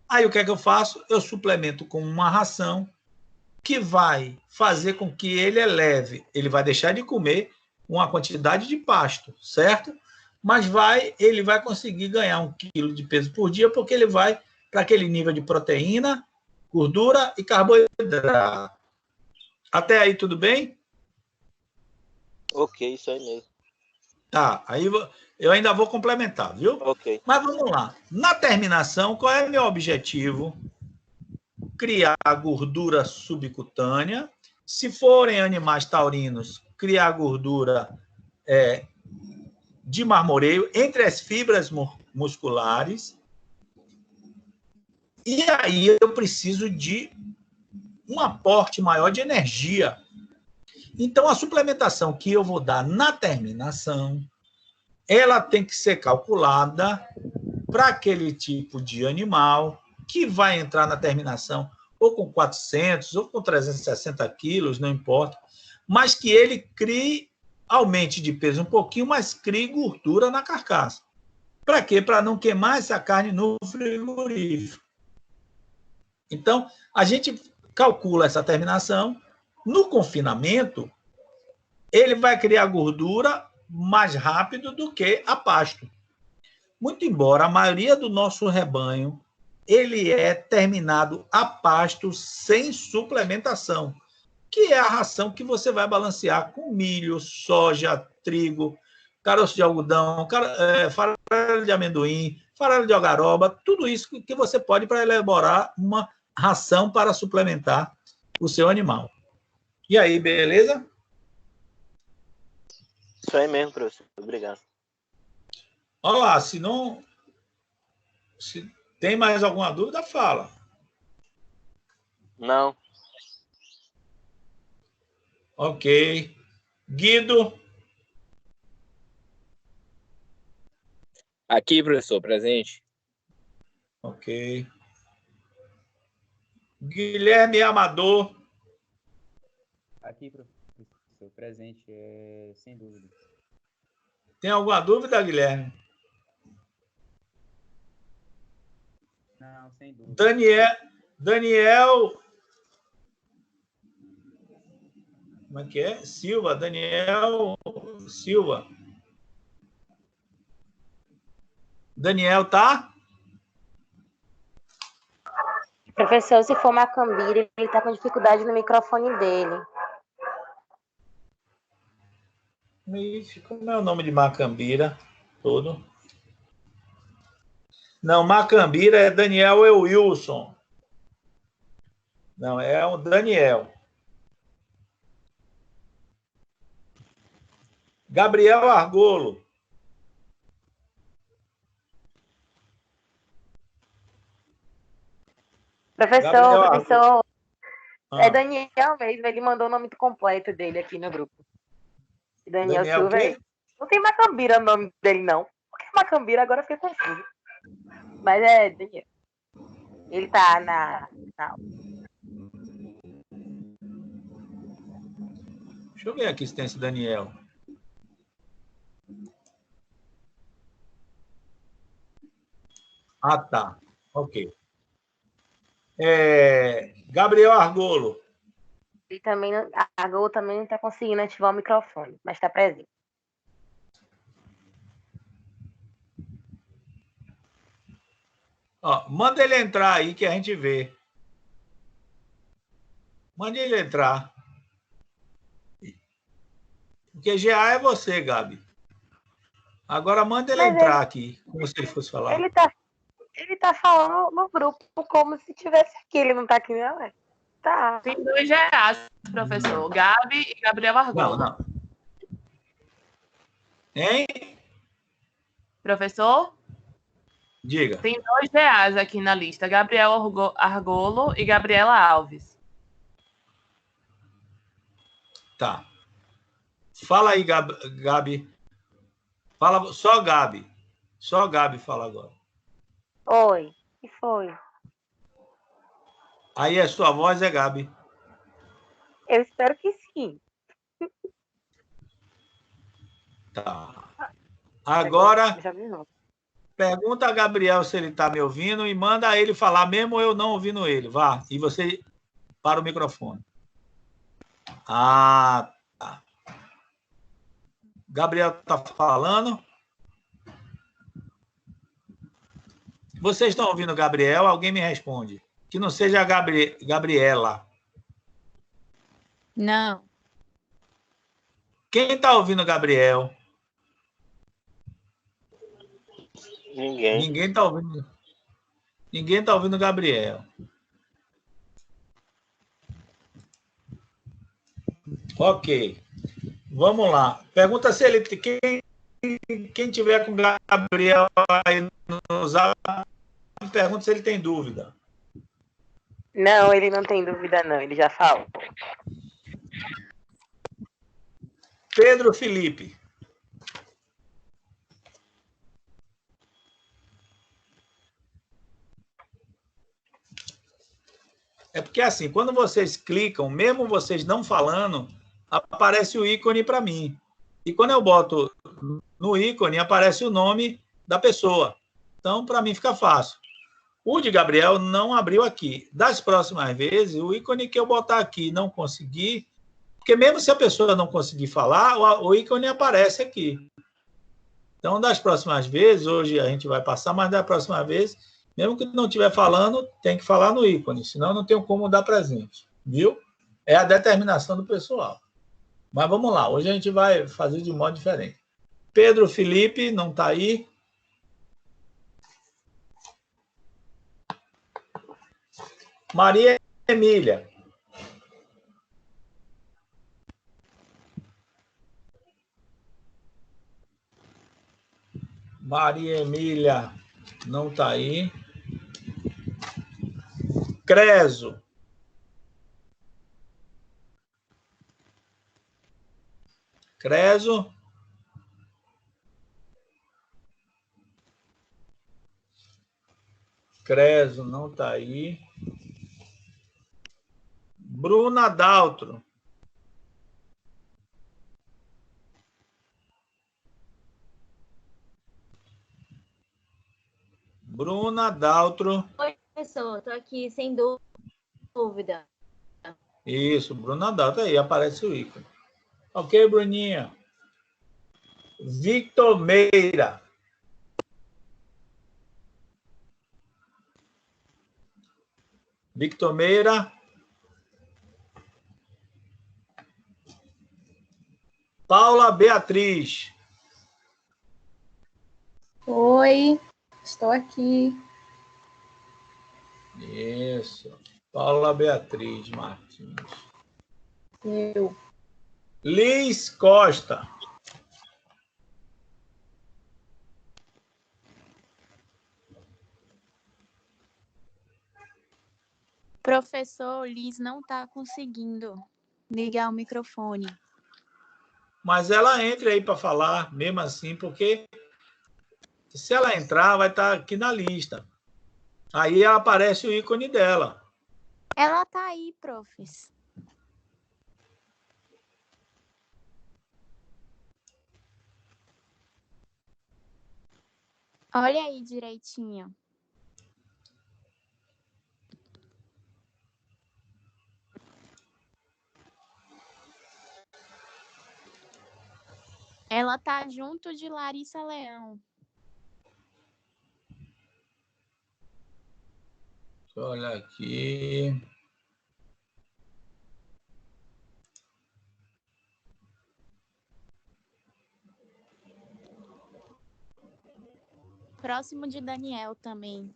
Aí o que é que eu faço? Eu suplemento com uma ração que vai fazer com que ele eleve. Ele vai deixar de comer uma quantidade de pasto, certo? Mas ele vai conseguir ganhar 1 quilo de peso por dia, porque ele vai para aquele nível de proteína, gordura e carboidrato. Até aí tudo bem? Ok, isso aí mesmo. Tá, aí eu ainda vou complementar, viu? Ok. Mas vamos lá. Na terminação, qual é o meu objetivo? Criar gordura subcutânea. Se forem animais taurinos, criar gordura de marmoreio entre as fibras musculares. E aí eu preciso de um aporte maior de energia. Então, a suplementação que eu vou dar na terminação, ela tem que ser calculada para aquele tipo de animal que vai entrar na terminação ou com 400 ou com 360 quilos, não importa, mas que ele aumente de peso um pouquinho, mas crie gordura na carcaça. Para quê? Para não queimar essa carne no frigorífico. Então, a gente calcula essa terminação. No confinamento, ele vai criar gordura mais rápido do que a pasto. Muito embora a maioria do nosso rebanho, ele é terminado a pasto sem suplementação, que é a ração que você vai balancear com milho, soja, trigo, caroço de algodão, farelo de amendoim, farelo de algaroba, tudo isso que você pode para elaborar uma ração para suplementar o seu animal. E aí, beleza? Isso aí mesmo, professor. Obrigado. Olha lá, se tem mais alguma dúvida, fala. Não. Ok. Guido. Aqui, professor, presente. Ok. Guilherme Amador. Aqui, professor, presente, sem dúvida. Tem alguma dúvida, Guilherme? Não, sem dúvida. Daniel. Como é que é? Silva, Daniel Silva. Daniel, tá? Professor, se for Macambira, ele tá com dificuldade no microfone dele. Ixi, como é o nome de Macambira todo? Não, Macambira é Daniel Wilson. Não, é o Daniel. Gabriel Argolo. Professor, é Daniel mesmo, ele mandou o nome completo dele aqui no grupo. Daniel Silva. Não tem Macambira no nome dele, não. Porque Macambira agora fica confuso. Mas é Daniel. Ele tá na... Deixa eu ver aqui se tem esse Daniel. Ah, tá. Ok. Gabriel Argolo. Ele também não, a Argolo também não está conseguindo ativar o microfone, mas está presente. Ó, manda ele entrar aí que a gente vê. Mande ele entrar. Porque GA é você, Gabi. Agora manda ele entrar aqui, como se ele fosse falar. Ele tá falando no grupo como se tivesse aqui. Ele não tá aqui, não, é? Tá. Tem 2 GAs, professor. Gabi e Gabriel Argolo. Não. Hein? Professor? Diga. Tem 2 GAs aqui na lista. Gabriel Argolo e Gabriela Alves. Tá. Fala aí, Gabi. Fala só Gabi. Só Gabi fala agora. Oi. O que foi? Aí a sua voz é Gabi. Eu espero que sim. Tá. Agora, pergunta a Gabriel se ele está me ouvindo e manda ele falar, mesmo eu não ouvindo ele. Vá. E você para o microfone. Ah, tá. Gabriel está falando. Vocês estão ouvindo o Gabriel? Alguém me responde. Que não seja a Gabriela. Não. Quem está ouvindo o Gabriel? Ninguém. Ninguém está ouvindo. Ninguém está ouvindo o Gabriel. Ok. Vamos lá. Pergunta se ele... Quem tiver com o Gabriel aí no Zap, pergunta se ele tem dúvida. Não, ele não tem dúvida, não. Ele já falou. Pedro Felipe. É porque, assim, quando vocês clicam, mesmo vocês não falando, aparece o ícone para mim. E quando eu boto no ícone, aparece o nome da pessoa. Então, para mim, fica fácil. O de Gabriel não abriu aqui. Das próximas vezes, o ícone que eu botar aqui não conseguir, porque mesmo se a pessoa não conseguir falar, o ícone aparece aqui. Então, das próximas vezes, hoje a gente vai passar, mas da próxima vez, mesmo que não estiver falando, tem que falar no ícone, senão não tem como dar presente. Viu? É a determinação do pessoal. Mas vamos lá, hoje a gente vai fazer de modo diferente. Pedro Felipe não está aí. Maria Emília. Maria Emília não está aí. Creso. Creso. Creso não está aí. Bruna Daltro. Bruna Daltro. Oi, professor, estou aqui sem dúvida. Isso, Bruna Daltro. Aí aparece o ícone. Ok, Bruninha. Victor Meira. Victor Meira. Paula Beatriz. Oi, estou aqui. Isso. Paula Beatriz Martins. Eu. Liz Costa. Professor, Liz não está conseguindo ligar o microfone. Mas ela entra aí para falar, mesmo assim, porque se ela entrar, vai estar aqui na lista. Aí aparece o ícone dela. Ela tá aí, profs. Olha aí direitinho. Ela tá junto de Larissa Leão. Deixa eu olhar aqui. Próximo de Daniel também.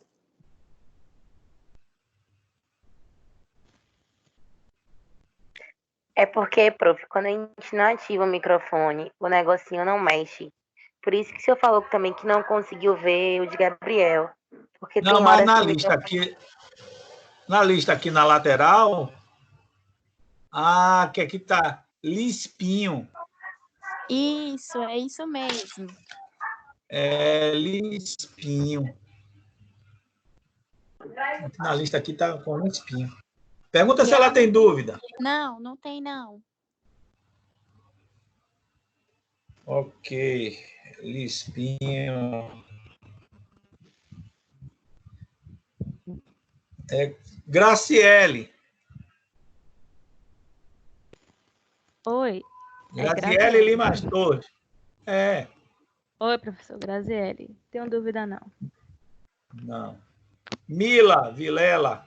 É porque, prof, quando a gente não ativa o microfone, o negocinho não mexe. Por isso que o senhor falou também que não conseguiu ver o de Gabriel. Porque Não, tem mas horas na que o lista microfone... aqui, na lateral, que aqui tá Lispinho. Isso, é isso mesmo. É Lispinho. Na lista aqui tá com Lispinho. Pergunta se ela tem dúvida. Não, não tem não. Ok, Lispinho. Graciele. Oi. Graziele Lima Torres. É. Oi, professor Graziele. Tenho dúvida, não. Não. Mila Vilela.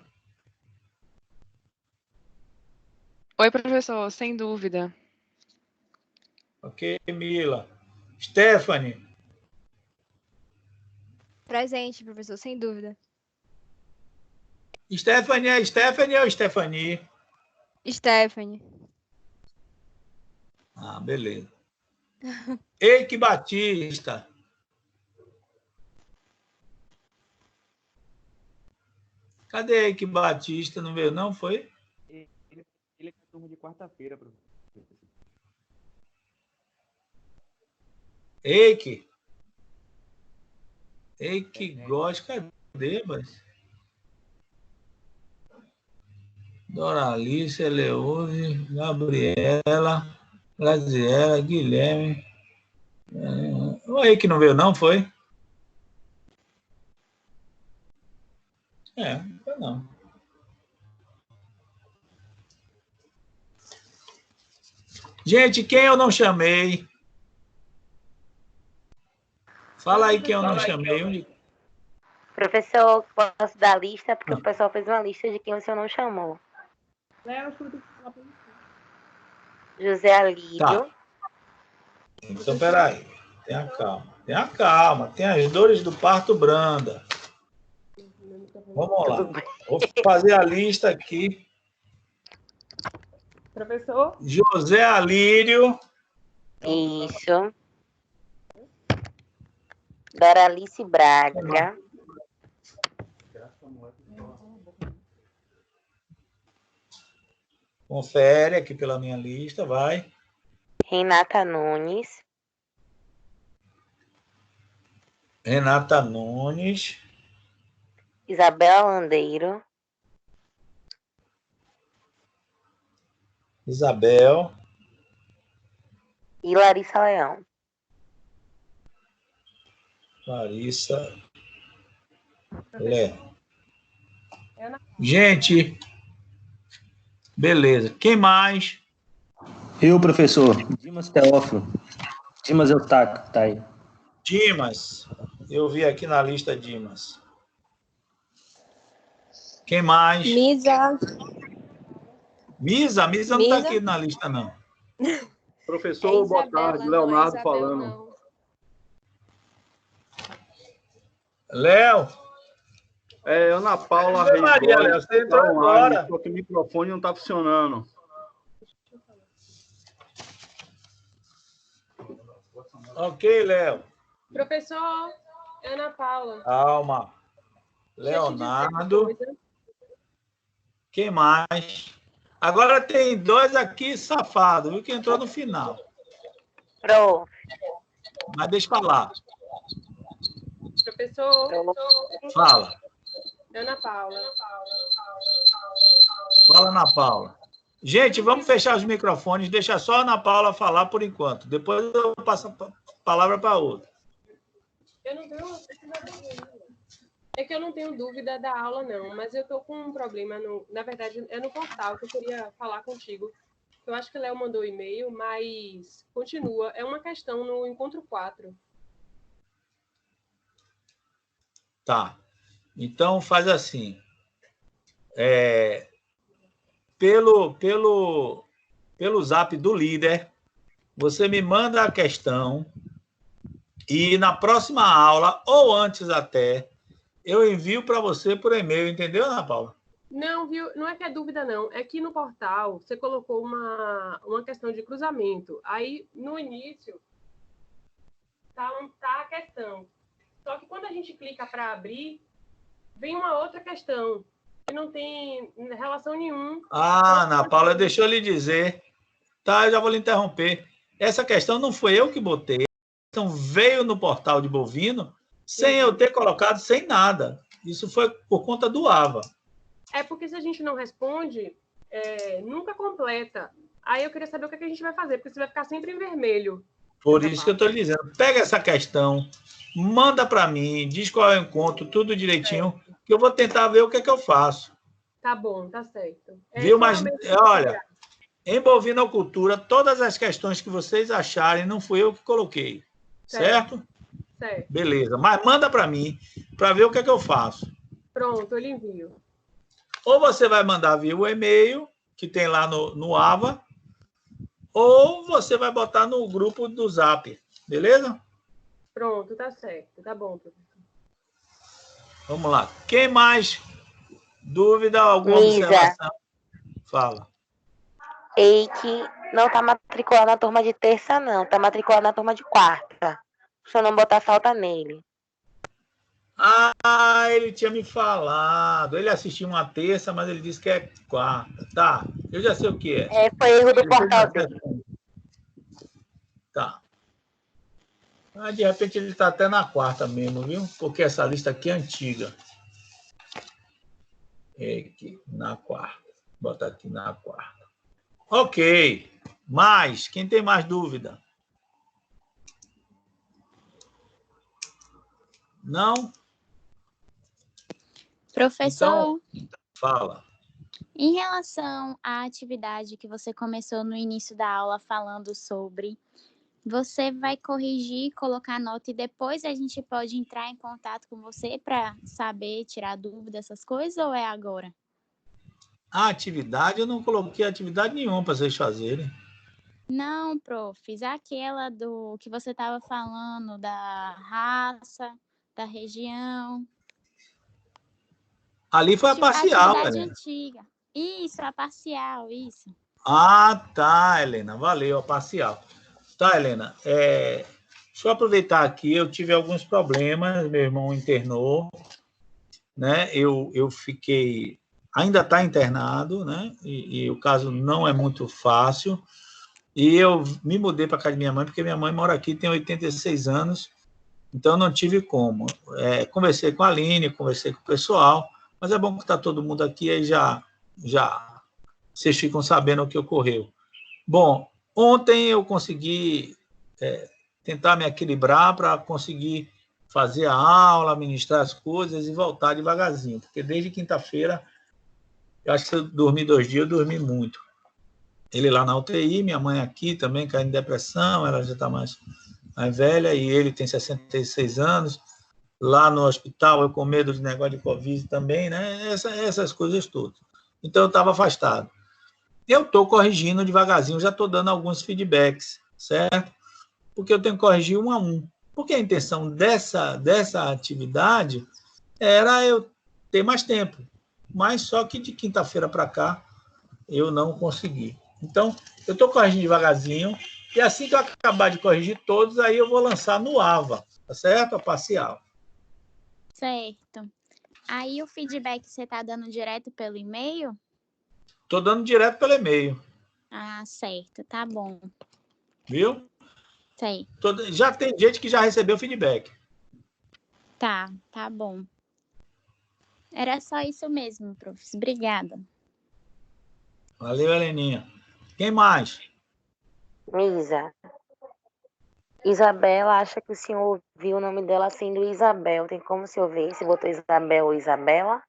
Oi, professor. Sem dúvida. Ok, Mila. Stephanie. Presente, professor, sem dúvida. Stephanie é Stephanie ou Stephanie? Stephanie. Ah, beleza. Eike Batista. Cadê Eike Batista? Não veio, não? Foi? Ele é turma de quarta-feira, professor. Eike. Eike Góes, cadê, mas? Doralice, Eleuse, Gabriela, Graziela, Guilherme. O Eike não veio, não? Foi? Não. Gente, quem eu não chamei? Fala aí quem eu não chamei. Professor, posso dar a lista? Porque o pessoal fez uma lista de quem o senhor não chamou. José Alírio. Tá. Então, peraí. Tenha calma. Tenha calma. Tem as dores do parto branda. Vamos lá. Vou fazer a lista aqui. Professor? José Alírio. Isso. Doralice Braga. Confere aqui pela minha lista, vai. Renata Nunes. Renata Nunes. Isabela Landeiro. Isabel. E Larissa Leão. Larissa Leão. Gente, beleza. Quem mais? Eu, professor. Dimas Teófilo. Dimas Eustáquio, tá aí. Dimas. Eu vi aqui na lista Dimas. Quem mais? Misa. Misa não está aqui na lista, não. Professor, boa tarde. Leonardo falando. Léo? Ana Paula Reis. Maria, Léo, você entrou agora. Só que o microfone não está funcionando. Ok, Léo. Professor, Ana Paula. Calma. Leonardo. Quem mais? Agora tem dois aqui safados, viu? Que entrou no final. Pro. Mas deixa eu falar. Professor. Fala. Ana Paula. Fala, Ana Paula. Gente, vamos fechar os microfones. Deixa só a Ana Paula falar por enquanto. Depois eu passo a palavra para outra. Eu não tenho... É que eu não tenho dúvida da aula, não. Mas eu estou com um problema. Na verdade, é no portal que eu queria falar contigo. Eu acho que o Léo mandou e-mail, mas continua. É uma questão no encontro 4. Tá. Então, faz assim. Pelo zap do líder, você me manda a questão e na próxima aula, ou antes até, eu envio para você por e-mail, entendeu, Ana Paula? Não, viu? Não é que é dúvida, não. É que no portal você colocou uma questão de cruzamento. Aí, no início, tá a questão. Só que quando a gente clica para abrir, vem uma outra questão, que não tem relação nenhuma. Ana Paula, deixa eu lhe dizer. Tá, eu já vou lhe interromper. Essa questão não foi eu que botei. A questão veio no portal de bovino sem eu ter colocado, sem nada. Isso foi por conta do AVA. É porque se a gente não responde, nunca completa. Aí eu queria saber o que a gente vai fazer, porque você vai ficar sempre em vermelho. Por isso que eu estou lhe dizendo. Pega essa questão, manda para mim, diz qual é o encontro, tudo direitinho, que eu vou tentar ver o que é que eu faço. Tá bom, tá certo. Viu? Mas, olha, em bovinocultura, todas as questões que vocês acharem, não fui eu que coloquei. Certo? Certo. Beleza. Mas manda para mim, para ver o que é que eu faço. Pronto, eu lhe envio. Ou você vai mandar via o e-mail, que tem lá no AVA, ou você vai botar no grupo do Zap. Beleza? Pronto, tá certo. Tá bom, professor. Vamos lá. Quem mais? Dúvida, alguma observação? Fala. Eike não está matriculado na turma de terça, não. Está matriculado na turma de quarta. Se eu não botar falta nele. Ah, ele tinha me falado. Ele assistiu uma terça, mas ele disse que é quarta. Tá, eu já sei o que é. Foi erro do portal dele. Tá. Mas, de repente, ele está até na quarta mesmo, viu? Porque essa lista aqui é antiga. Aqui, na quarta. Bota aqui na quarta. Ok. Mais? Quem tem mais dúvida? Não? Professor, Fala. em relação à atividade que você começou no início da aula falando sobre, você vai corrigir, colocar nota e depois a gente pode entrar em contato com você para saber, tirar dúvida, essas coisas, ou é agora? A atividade, eu não coloquei atividade nenhuma para vocês fazerem. Não, prof, aquela do que você estava falando, da raça, da região. Ali foi a parcial, Atividade Helena. antiga. Isso, a parcial, isso. Ah, tá, Helena. Valeu, a parcial. Tá, Helena. Deixa eu aproveitar aqui. Eu tive alguns problemas. Meu irmão internou, né? Eu fiquei... Ainda está internado, né? E o caso não é muito fácil. E eu me mudei para casa de minha mãe, porque minha mãe mora aqui, tem 86 anos, então não tive como. Conversei com a Aline, conversei com o pessoal, mas é bom que está todo mundo aqui, aí já vocês ficam sabendo o que ocorreu. Bom, ontem eu consegui tentar me equilibrar para conseguir fazer a aula, ministrar as coisas e voltar devagarzinho, porque desde quinta-feira, eu acho que se eu dormi 2 dias, eu dormi muito. Ele lá na UTI, minha mãe aqui também caindo em depressão, ela já está mais velha, e ele tem 66 anos. Lá no hospital, eu com medo de negócio de Covid também, né? Essas coisas todas. Então, eu estava afastado. Eu estou corrigindo devagarzinho, já estou dando alguns feedbacks, certo? Porque eu tenho que corrigir 1 a 1. Porque a intenção dessa atividade era eu ter mais tempo. Mas só que de quinta-feira para cá, eu não consegui. Então, eu estou corrigindo devagarzinho, e assim que eu acabar de corrigir todos, aí eu vou lançar no AVA, tá certo? A parcial. Certo. Aí o feedback você está dando direto pelo e-mail? Estou dando direto pelo e-mail. Ah, certo, tá bom. Viu? Sei. Já tem gente que já recebeu feedback. Tá bom. Era só isso mesmo, prof. Obrigada. Valeu, Heleninha. Quem mais? Misa. Isabela acha que o senhor viu o nome dela sendo Isabel. Tem como o senhor ver se botou Isabel ou Isabela?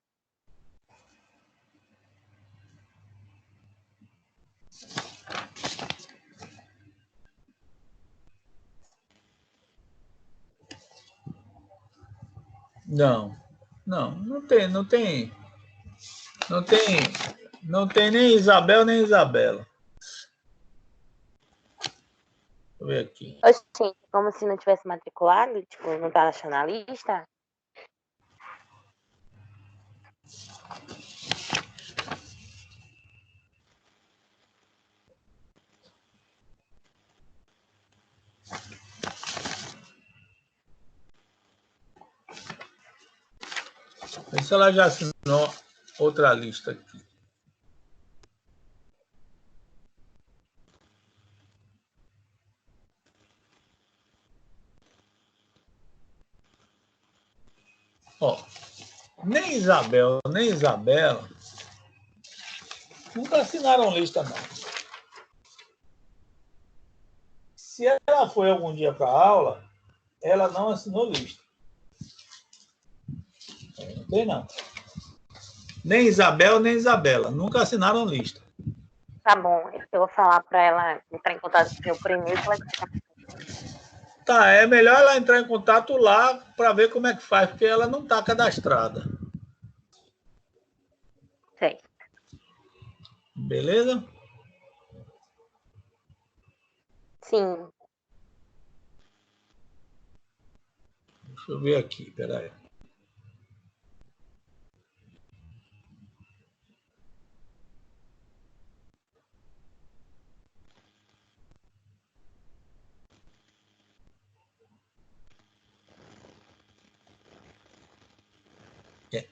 Não tem nem Isabel nem Isabela. Deixa eu ver aqui. Oxente, como se não tivesse matriculado? Tipo, não tá achando a lista? Vê se ela já assinou outra lista aqui. Ó, nem Isabel, nem Isabela nunca assinaram lista, não. Se ela foi algum dia para a aula, ela não assinou lista. Não tem, não. Nem Isabel, nem Isabela. Nunca assinaram lista. Tá bom, eu vou falar pra ela entrar em contato com o senhor por e-mail. Tá, é melhor ela entrar em contato lá para ver como é que faz, porque ela não está cadastrada. Sei. Beleza? Sim. Deixa eu ver aqui, peraí.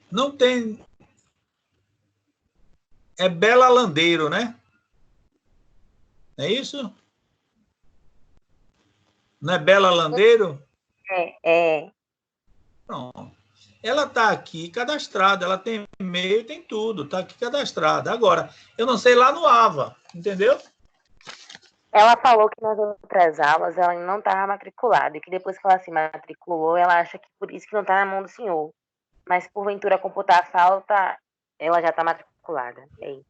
Não tem... É Bela Landeiro, né? É isso? Não é Bela Landeiro? É. Pronto. Ela está aqui cadastrada, ela tem e-mail, tem tudo, está aqui cadastrada. Agora, eu não sei lá no AVA, entendeu? Ela falou que nas outras aulas ela não estava matriculada e que depois que ela se matriculou, ela acha que por isso que não está na mão do senhor. mas porventura computar a falta, ela já está matriculada. É isso.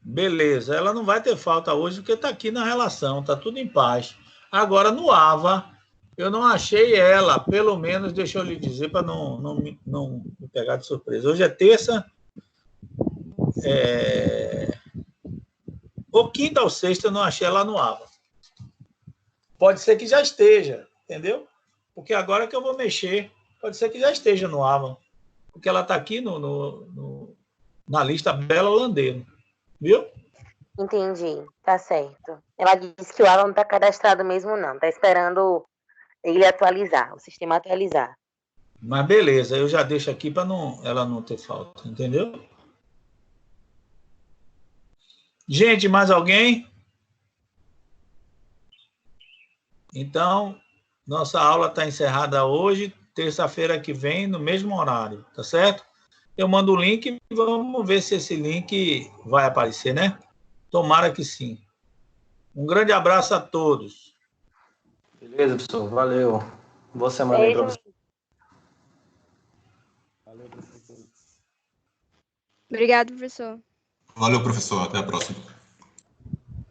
Beleza, ela não vai ter falta hoje porque está aqui na relação, está tudo em paz. Agora, no AVA, eu não achei ela, pelo menos, deixa eu lhe dizer, para não me pegar de surpresa. Hoje é terça, ou quinta ou sexta, eu não achei ela no AVA. Pode ser que já esteja, entendeu? Porque agora que eu vou mexer, pode ser que já esteja no AVA, porque ela está aqui na lista Bela Landeiro, viu? Entendi, tá certo. Ela disse que o Alan não está cadastrado mesmo, não. Está esperando ele atualizar, o sistema atualizar. Mas beleza, eu já deixo aqui para ela não ter falta, entendeu? Gente, mais alguém? Então, nossa aula está encerrada hoje, terça-feira que vem, no mesmo horário, tá certo? Eu mando o link e vamos ver se esse link vai aparecer, né? Tomara que sim. Um grande abraço a todos. Beleza, professor. Valeu. Boa semana aí para você. Valeu, professor. Obrigado, professor. Valeu, professor. Até a próxima.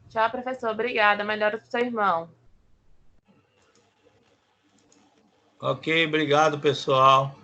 Tchau, professor. Obrigada. Melhora pro seu irmão. Ok, obrigado, pessoal.